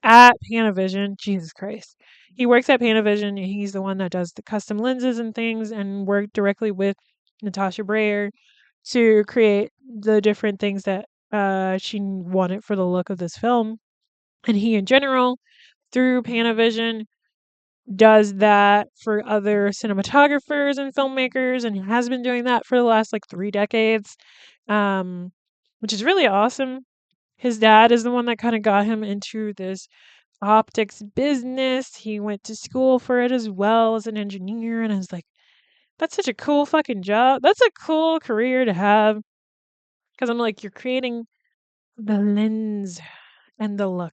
at Panavision. Jesus Christ. he works at Panavision, and he's the one that does the custom lenses and things, and worked directly with Natasha Breyer to create the different things that she wanted for the look of this film. And he, in general, through Panavision, does that for other cinematographers and filmmakers, and he has been doing that for the last like 3 decades, um, which is really awesome. His dad is the one that kind of got him into this optics business. He went to school for it as well as an engineer, and I was like, that's such a cool fucking job. That's a cool career to have. Because I'm like, you're creating the lens and the look.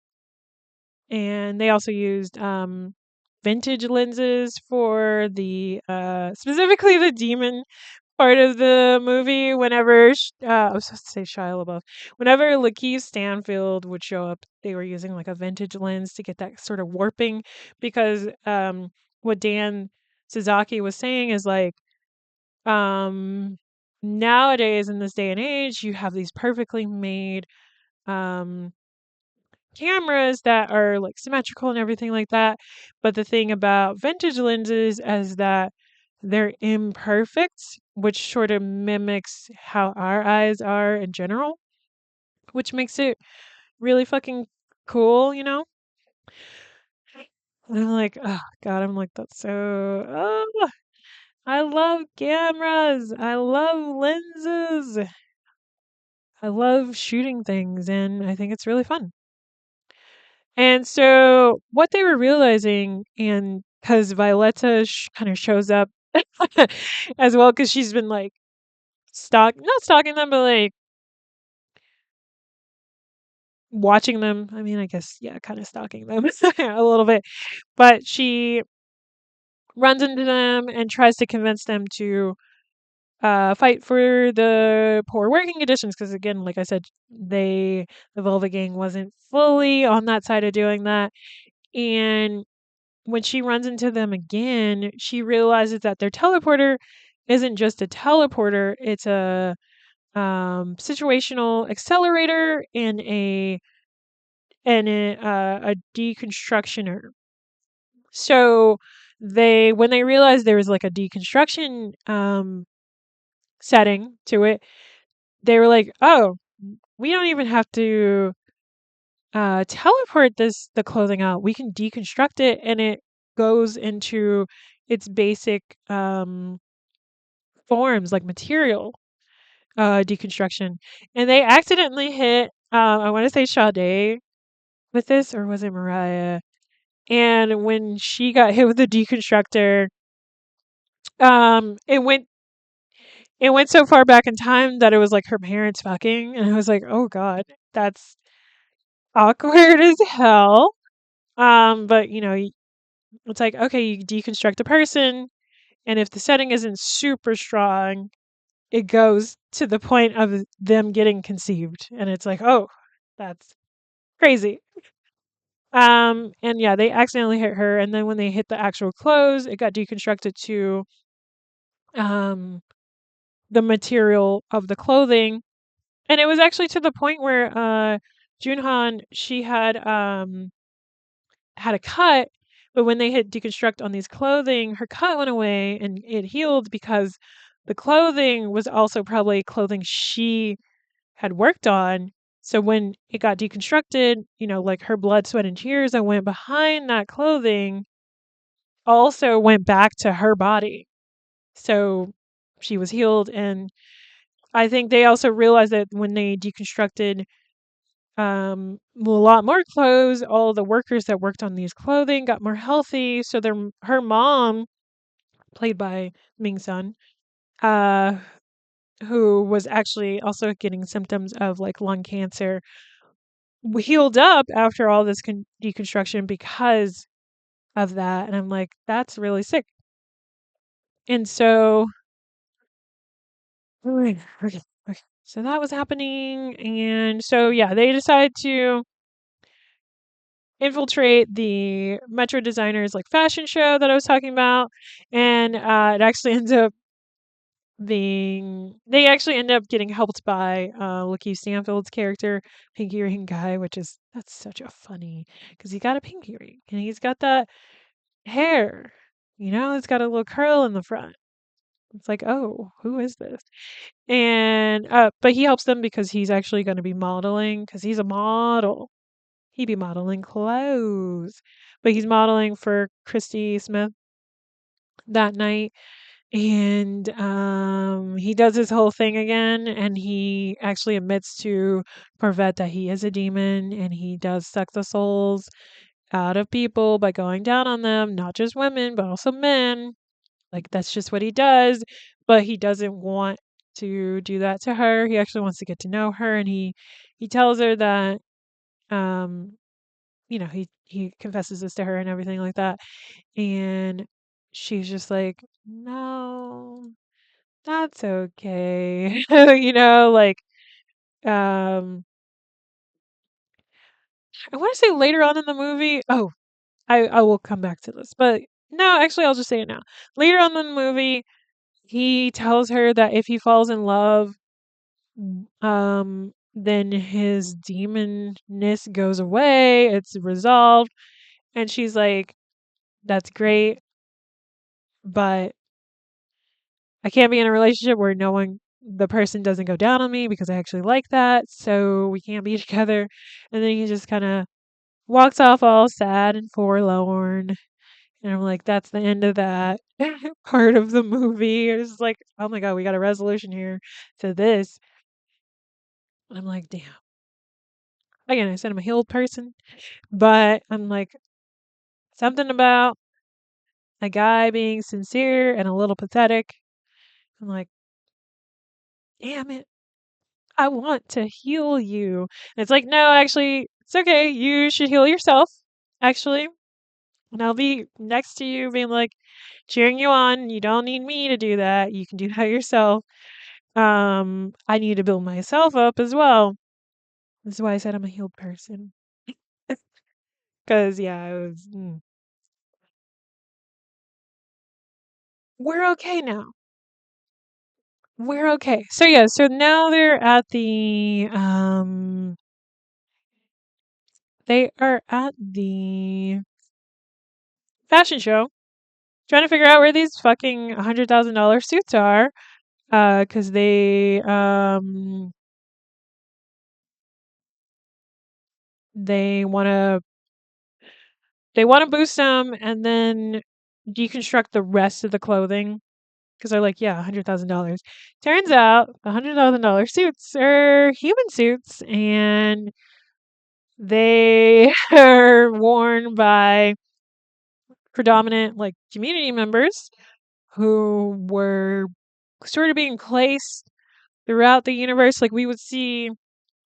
And they also used vintage lenses for the specifically the demon part of the movie. Whenever I was supposed to say Shia LaBeouf, whenever Lakeith Stanfield would show up, they were using like a vintage lens to get that sort of warping. Because what Dan Suzuki was saying is like, um, nowadays in this day and age, you have these perfectly made um cameras that are like symmetrical and everything like that. But the thing about vintage lenses is that they're imperfect, which sort of mimics how our eyes are in general, which makes it really fucking cool, you know? And I'm like, oh God, I'm like, that's so, oh, I love cameras. I love lenses. I love shooting things, and I think it's really fun. And so what they were realizing, and because Violetta kind of shows up as well, because she's been like not stalking them, but like watching them. I mean, I guess, yeah, kind of stalking them a little bit. But she runs into them and tries to convince them to fight for the poor working conditions. Because again, like I said, the Velvet Gang wasn't fully on that side of doing that. And when she runs into them again, she realizes that their teleporter isn't just a teleporter, it's a situational accelerator and a deconstructioner. So when they realized there was like a deconstruction setting to it, they were like, oh, we don't even have to teleport the clothing out. We can deconstruct it, and it goes into its basic forms, like material deconstruction. And they accidentally hit, I want to say Sade with this, or was it Mariah? And when she got hit with the deconstructor, it went so far back in time that it was like her parents fucking, and I was like, oh God, that's awkward as hell. But you know, it's like, okay, you deconstruct a person, and if the setting isn't super strong, it goes to the point of them getting conceived, and it's like, oh, that's crazy. And yeah, they accidentally hit her, and then when they hit the actual clothes, it got deconstructed to um the material of the clothing, and it was actually to the point where Junhan, she had a cut, but when they hit deconstruct on these clothing, her cut went away and it healed because the clothing was also probably clothing she had worked on. So when it got deconstructed, you know, like her blood, sweat, and tears that went behind that clothing also went back to her body. So she was healed. And I think they also realized that when they deconstructed a lot more clothes, all the workers that worked on these clothing got more healthy. So her mom, played by Ming Sun, uh, who was actually also getting symptoms of like lung cancer, healed up after all this deconstruction because of that. And I'm like, that's really sick. And so, okay, okay, okay. So that was happening. And so, yeah, they decided to infiltrate the Metro Designers like fashion show that I was talking about. And it actually ends up they actually end up getting helped by Lakeith Stanfield's character, Pinky Ring Guy, which is that's such a funny because he got a pinky ring and he's got that hair. It's got a little curl in the front. It's like, oh, who is this? And but he helps them because he's actually going to be modeling because he's a model. He'd be modeling clothes, but he's modeling for Christy Smith that night. And he does his whole thing again, and he actually admits to Corvette that he is a demon, and he does suck the souls out of people by going down on them, not just women, but also men. Like, that's just what he does, but he doesn't want to do that to her. He actually wants to get to know her, and he tells her that um he confesses this to her and everything like that. And she's just like, "No, that's okay." Like, um I want to say later on in the movie. Oh, I will come back to this, but no, actually, I'll just say it now. Later on in the movie, he tells her that if he falls in love, then his demonness goes away. It's resolved, and she's like, "That's great, but I can't be in a relationship where the person doesn't go down on me because I actually like that, so we can't be together." And then he just kind of walks off all sad and forlorn. And I'm like, that's the end of that part of the movie. It's like, oh my God, we got a resolution here to this. And I'm like, damn. Again, I said I'm a healed person, but I'm like, something about a guy being sincere and a little pathetic. I'm like, damn it. I want to heal you. And it's like, no, actually, it's okay. You should heal yourself, actually. And I'll be next to you, being like, cheering you on. You don't need me to do that. You can do that yourself. I need to build myself up as well. This is why I said I'm a healed person. Because, yeah, we're okay now. We're okay. So, yeah, so now they are at the fashion show trying to figure out where these fucking $100,000 suits are. Because they want to boost them and then deconstruct the rest of the clothing because they're like, yeah, $100,000. Turns out the $100,000 suits are human suits, and they are worn by predominant like community members who were sort of being placed throughout the universe. Like, we would see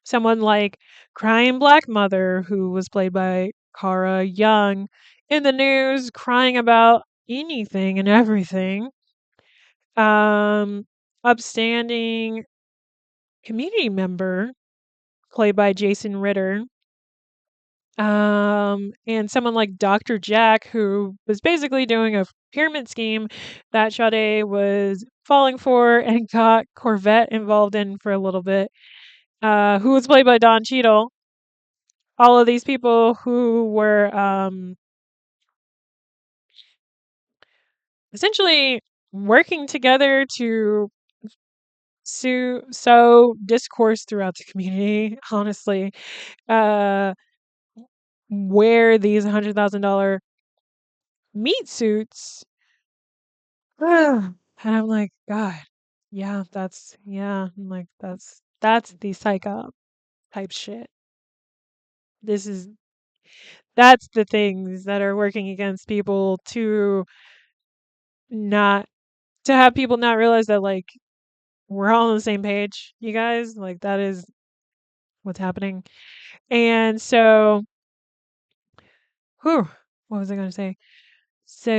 someone like Crying Black Mother, who was played by Cara Young, in the news crying about anything and everything. Um, Upstanding community member, played by Jason Ritter. And someone like Dr. Jack, who was basically doing a pyramid scheme that Sade was falling for and got Corvette involved in for a little bit, who was played by Don Cheadle. All of these people who were essentially working together to sow discourse throughout the community, honestly, uh, wear these $100,000 meat suits. And I'm like, God, yeah, I'm like, that's the psycho type shit. This is That's the things that are working against people not to have people not realize that, like, we're all on the same page, you guys. Like, that is what's happening. And so, whew, what was I going to say? So,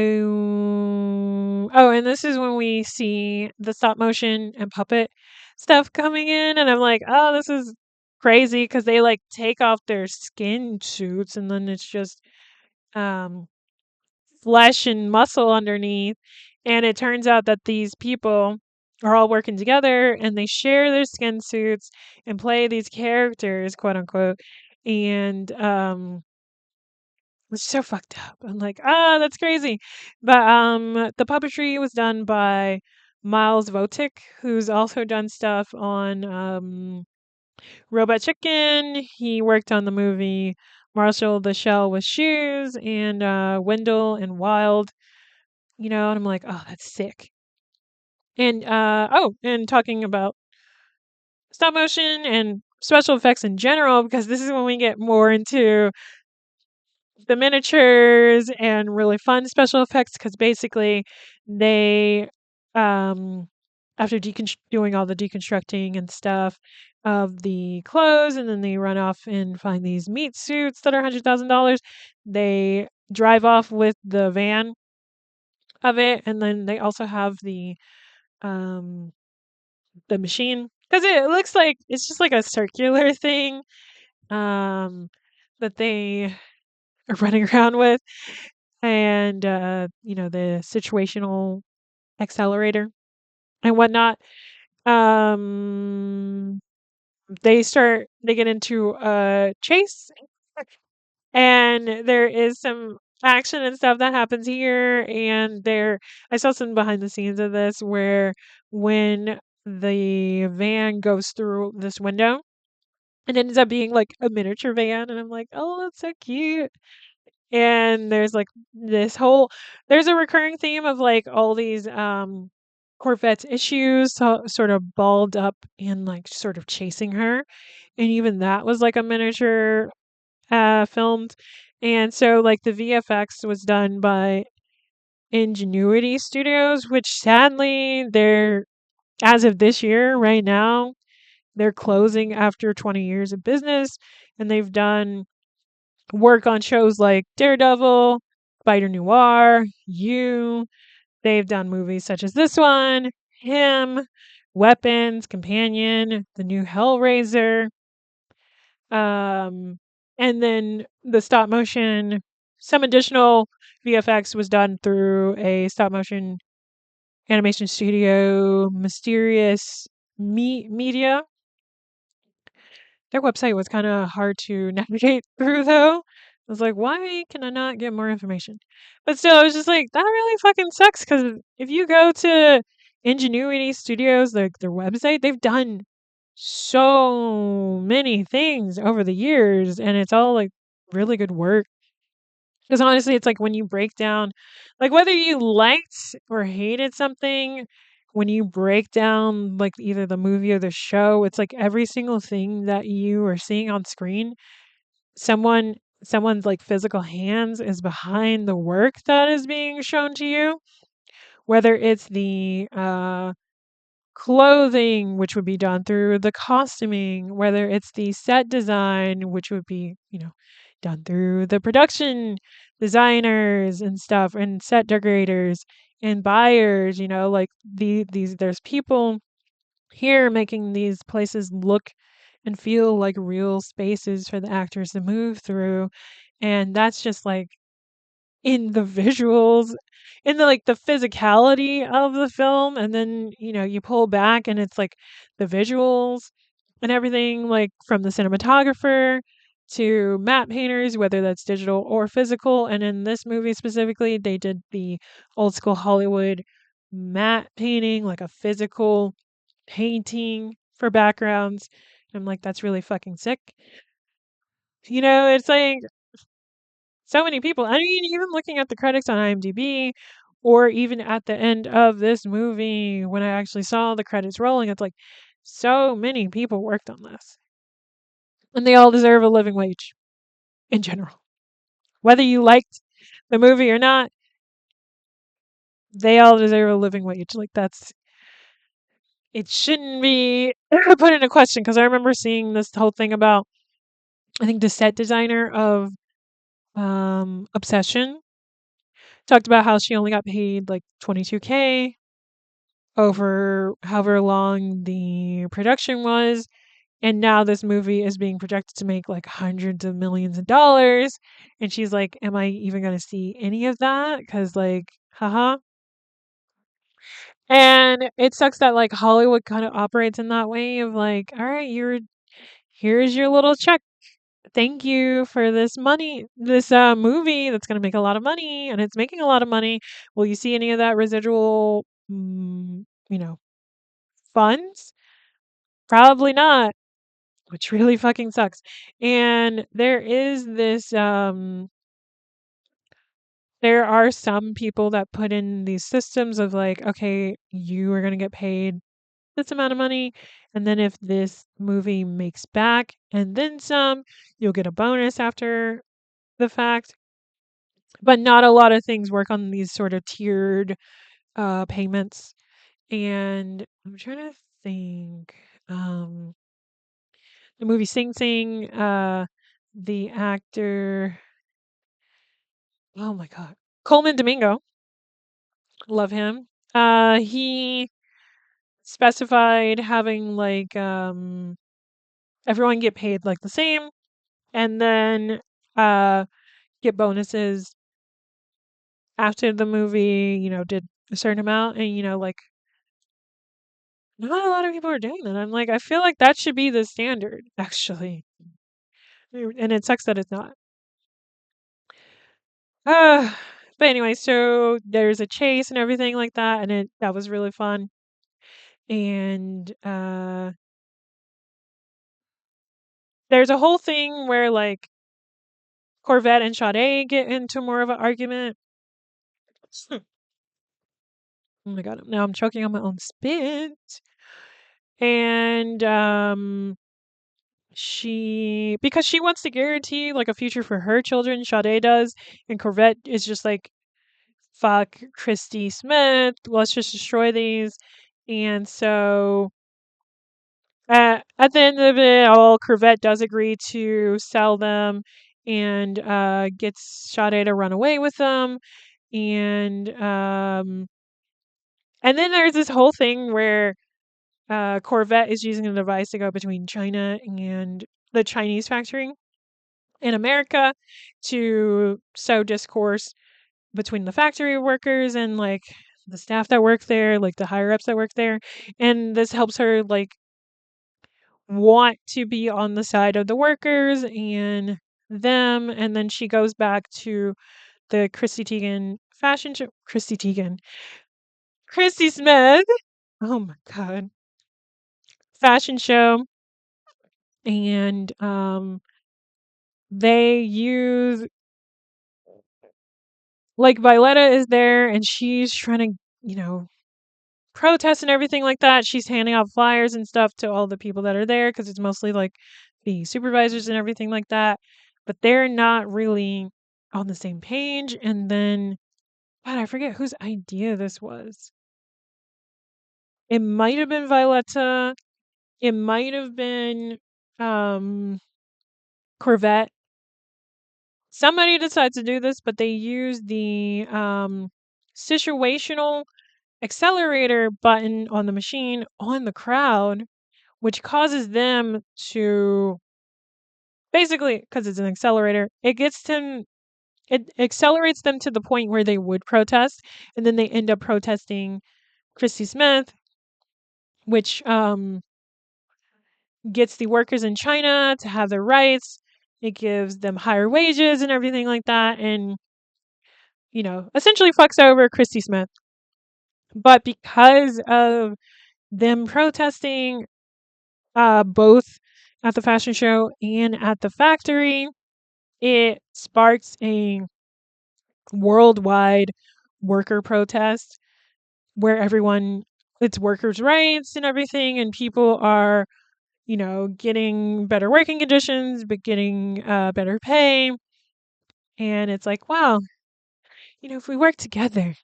oh, and this is when we see the stop motion and puppet stuff coming in, and I'm like, oh, this is crazy because they like take off their skin suits, and then it's just um flesh and muscle underneath. And it turns out that these people are all working together and they share their skin suits and play these characters, quote unquote. And It's so fucked up. I'm like, that's crazy. But the puppetry was done by Miles Votic, who's also done stuff on Robot Chicken. He worked on the movie Marshall the Shell with Shoes and Wendell and Wild, and I'm like, oh, that's sick. And and talking about stop motion and special effects in general, because this is when we get more into the miniatures and really fun special effects, because basically they um after doing all the deconstructing and stuff of the clothes, and then they run off and find these meat suits that are $100,000. They drive off with the van of it, and then they also have um the machine, because it looks like it's just like a circular thing um that they are running around with, and the situational accelerator and whatnot. um they get into a chase, and there is some action and stuff that happens here, and there I saw some behind the scenes of this, where when the van goes through this window, it ends up being like a miniature van, and I'm like, oh, that's so cute. And there's like this whole there's a recurring theme of like all these Corvette's issues, sort of balled up and like sort of chasing her, and even that was like a miniature filmed. And so like the VFX was done by Ingenuity Studios, which sadly they're, as of this year right now, they're closing after 20 years of business, and they've done work on shows like Daredevil, Spider Noir, You. They've done movies such as this one, Him, Weapons, Companion, the new Hellraiser, um, and then the stop motion. Some additional VFX was done through a stop motion animation studio, Mysterious Media. Their website was kinda hard to navigate through, though. I was like, "Why can I not get more information?" But still, I was just like, "That really fucking sucks." Because if you go to Ingenuity Studios, like, their website, they've done so many things over the years, and it's all, like, really good work. Because honestly, it's like when you break down, like, whether you liked or hated something, when you break down like either the movie or the show, it's like every single thing that you are seeing on screen, someone someone's like physical hands is behind the work that is being shown to you. Whether it's the clothing, which would be done through the costuming, whether it's the set design, which would be, done through the production designers and stuff, and set decorators and buyers, like these there's people here making these places look and feel like real spaces for the actors to move through. And that's just like in the visuals, in the like the physicality of the film, and then you pull back and it's like the visuals and everything, like from the cinematographer to matte painters, whether that's digital or physical. And in this movie specifically, they did the old school Hollywood matte painting, like a physical painting for backgrounds. I'm like, that's really fucking sick. It's like so many people. I mean, even looking at the credits on IMDb, or even at the end of this movie, when I actually saw the credits rolling, it's like so many people worked on this. And they all deserve a living wage in general. Whether you liked the movie or not, they all deserve a living wage. Like, it shouldn't be put into question, because I remember seeing this whole thing about, I think, the set designer of Obsession talked about how she only got paid like 22K over however long the production was. And now this movie is being projected to make like hundreds of millions of dollars. And she's like, am I even going to see any of that? Because, like, haha. And it sucks that like Hollywood kind of operates in that way of like, all right, here's your little check. thank you for this movie that's going to make a lot of money and it's making a lot of money. Will you see any of that residual, you know, funds? Probably not, which really fucking sucks. And there are some people that put in these systems of like, okay, you are going to get paid this amount of money, and then if this movie makes back and then some, you'll get a bonus after the fact. But not a lot of things work on these sort of tiered payments. And I'm trying to think. Um, the movie Sing Sing, the actor, oh my god, Coleman Domingo, love him. He specified having like everyone get paid like the same, and then uh get bonuses after the movie, did a certain amount, and like not a lot of people are doing that. I'm like, I feel like that should be the standard, actually. And it sucks that it's not. Uh, but anyway, so there's a chase and everything like that, and that was really fun. And there's a whole thing where like Corvette and Sade get into more of an argument. Oh my god, now I'm choking on my own spit. And because she wants to guarantee like a future for her children, Sade does, and Corvette is just like, fuck Christy Smith, let's just destroy these. And so at the end of it all, Corvette does agree to sell them and gets Sade to run away with them. And and then there's this whole thing where Corvette is using a device to go between China and the Chinese factory in America to sow discourse between the factory workers and like the staff that work there, like the higher ups that work there. And this helps her like want to be on the side of the workers and them. And then she goes back to the Chrissy Teigen fashion show. Christy Smith. Oh my god. Fashion show. And they use like Violetta is there and she's trying to, protest and everything like that. She's handing out flyers and stuff to all the people that are there because it's mostly like the supervisors and everything like that. But they're not really on the same page. And then, God, I forget whose idea this was. It might have been Violetta. It might have been um, Corvette. Somebody decides to do this, but they use the situational accelerator button on the machine on the crowd, which causes them to basically, because it's an accelerator, it accelerates them to the point where they would protest, and then they end up protesting Christy Smith, which gets the workers in China to have their rights. It gives them higher wages and everything like that, and essentially fucks over Christy Smith. But because of them protesting, both at the fashion show and at the factory, it sparks a worldwide worker protest where it's workers' rights and everything, and people are, getting better working conditions, but getting better pay. And it's like, wow, if we work together,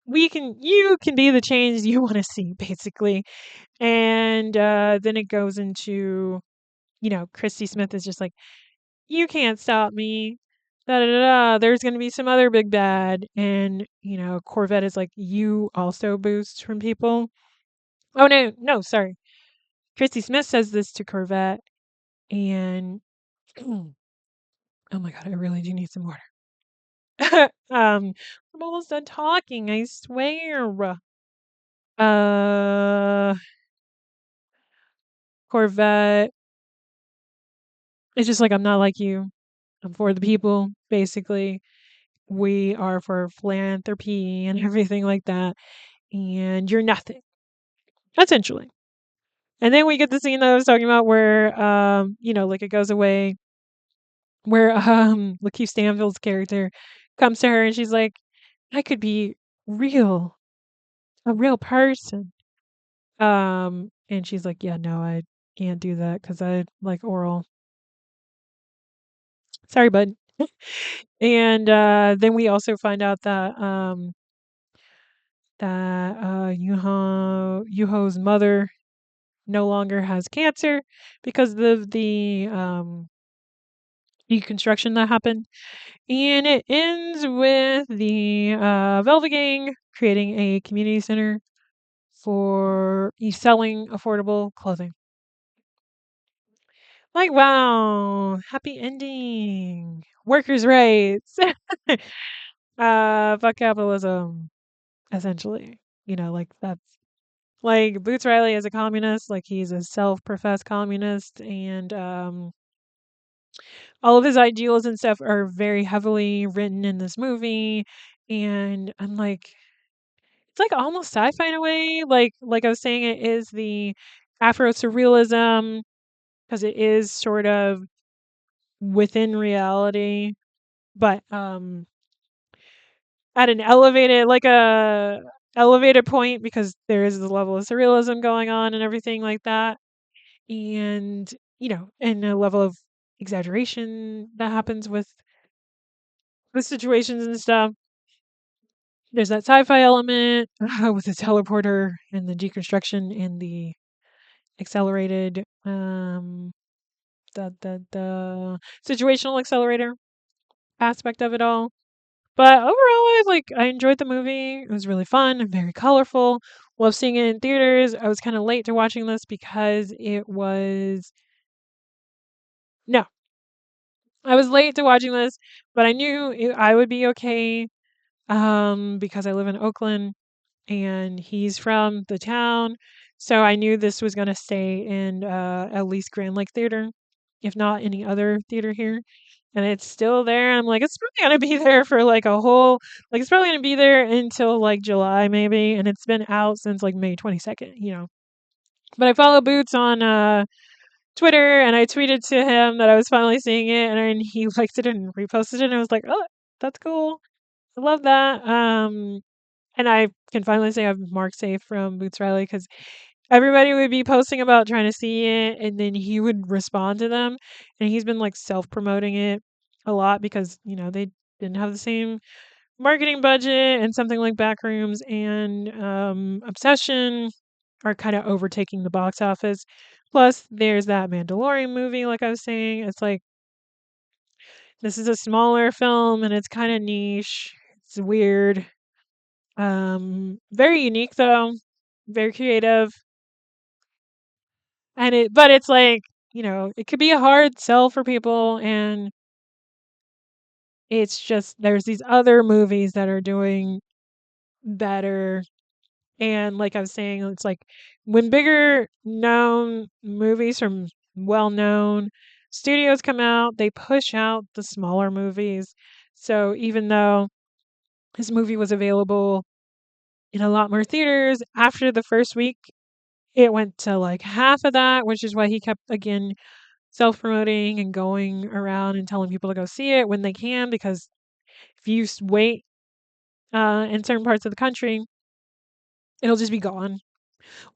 you can be the change you want to see, basically. And then it goes into, Christy Smith is just like, you can't stop me. Da da da da. There's gonna be some other big bad, and Corvette is like, you also boost from people. Oh no, no, sorry. Christy Smith says this to Corvette, and oh my god, I really do need some water. I'm almost done talking. I swear. Uh, Corvette. It's just like, I'm not like you. I'm for the people, basically. We are for philanthropy and everything like that. And you're nothing, essentially. And then we get the scene that I was talking about where, like it goes away, where Lakeith Stanfield's character comes to her and she's like, I could be real, a real person. And she's like, yeah, no, I can't do that because I like oral. Sorry, bud. And then we also find out that Yuho's mother no longer has cancer because of the deconstruction that happened. And it ends with the Velvet Gang creating a community center for selling affordable clothing. Like, wow, happy ending. Workers' rights. Fuck capitalism, essentially. Like that's like Boots Riley is a communist, like he's a self-professed communist, and all of his ideals and stuff are very heavily written in this movie. And I'm like, it's like almost sci-fi in a way. Like I was saying, it is the afro surrealism because it is sort of within reality, but at an elevated point because there is the level of surrealism going on and everything like that. And and a level of exaggeration that happens with the situations and stuff. There's that sci-fi element with the teleporter and the deconstruction and the accelerated the situational accelerator aspect of it all. But overall, I enjoyed the movie. It was really fun and very colorful. Love seeing it in theaters. I was kind of late to watching this because it was no, I was late to watching this, but I knew I would be okay because I live in Oakland and he's from the town. So I knew this was going to stay in at least Grand Lake Theater, if not any other theater here. And it's still there. I'm like, it's probably going to be there for it's probably going to be there until like July maybe. And it's been out since like May 22nd. But I follow Boots on Twitter and I tweeted to him that I was finally seeing it and then he liked it and reposted it. And I was like, oh, that's cool. I love that. And I can finally say I've marked safe from Boots Riley because everybody would be posting about trying to see it, and then he would respond to them. And he's been like self promoting it a lot because they didn't have the same marketing budget, and something like Backrooms and Obsession are kind of overtaking the box office. Plus, there's that Mandalorian movie, like I was saying. It's like this is a smaller film and it's kind of niche. It's weird. Very unique though, very creative. But it's like, it could be a hard sell for people and it's just there's these other movies that are doing better. And like I was saying, it's like when bigger known movies from well known studios come out, they push out the smaller movies. So even though this movie was available in a lot more theaters after the first week, it went to like half of that, which is why he kept again self-promoting and going around and telling people to go see it when they can, because if you wait in certain parts of the country, it'll just be gone.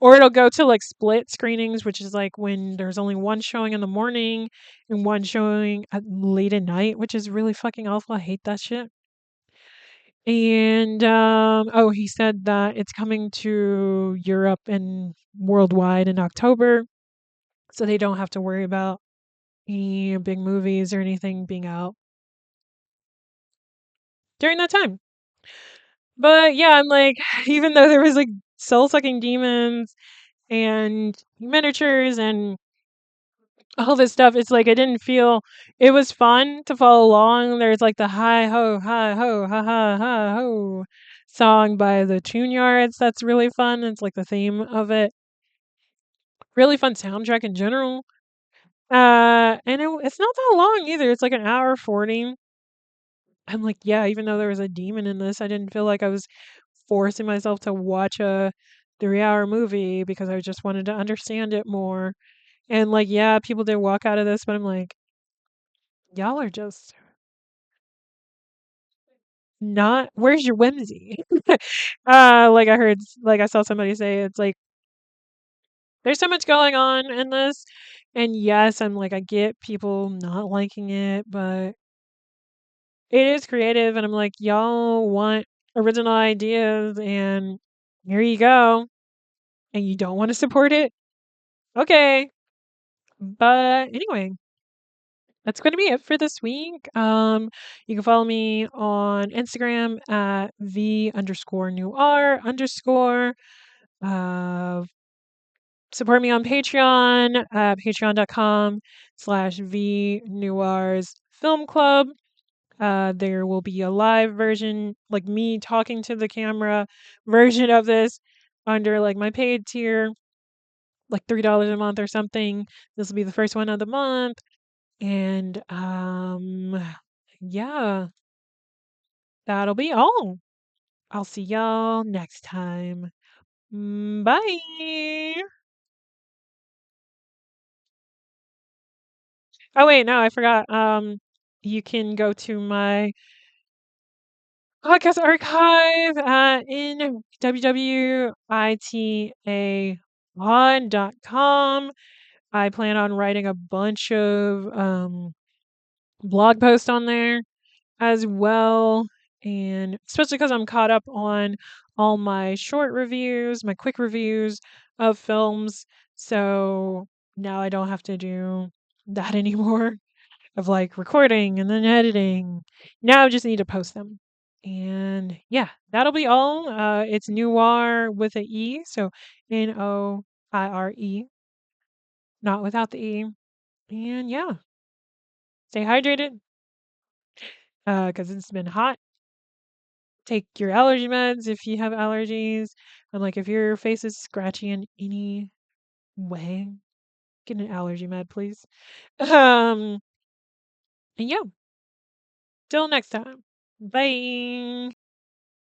Or it'll go to like split screenings, which is like when there's only one showing in the morning and one showing at late at night, which is really fucking awful. I hate that shit. And oh, he said that it's coming to Europe and worldwide in October, so they don't have to worry about any big movies or anything being out during that time. But yeah, I'm like, even though there was like soul sucking demons and miniatures and all this stuff, it's like I didn't feel it was fun to follow along. There's like the hi ho, ha ha ha ho song by the Tune Yards that's really fun. It's like the theme of it. Really fun soundtrack in general. It's not that long either. It's like an hour 40. I'm like, yeah, even though there was a demon in this, I didn't feel like I was forcing myself to watch a 3-hour movie because I just wanted to understand it more. And like, yeah, people did walk out of this, but I'm like, y'all are just not, where's your whimsy? Like I saw somebody say, it's like, there's so much going on in this. And yes, I'm like, I get people not liking it, but it is creative. And I'm like, y'all want original ideas, and here you go. And you don't want to support it? Okay. But anyway, that's going to be it for this week. You can follow me on Instagram at v_noir_. Uh, Support me on Patreon, patreon.com/v noirs film club. There will be a live version, like me talking to the camera version of this under like my paid tier, like $3 a month or something. This will be the first one of the month. And yeah, that'll be all. I'll see y'all next time. Bye. Oh wait, no, I forgot. You can go to my podcast archive at NWWITA I plan on writing a bunch of blog posts on there as well. And especially because I'm caught up on all my short reviews, my quick reviews of films. So now I don't have to do that anymore of like recording and then editing. Now I just need to post them. And yeah, that'll be all. It's Noir with a E, so NOIRE, not without the E. And yeah, stay hydrated because it's been hot. Take your allergy meds if you have allergies. And like if your face is scratchy in any way, get an allergy med, please. And yeah, till next time. Bye.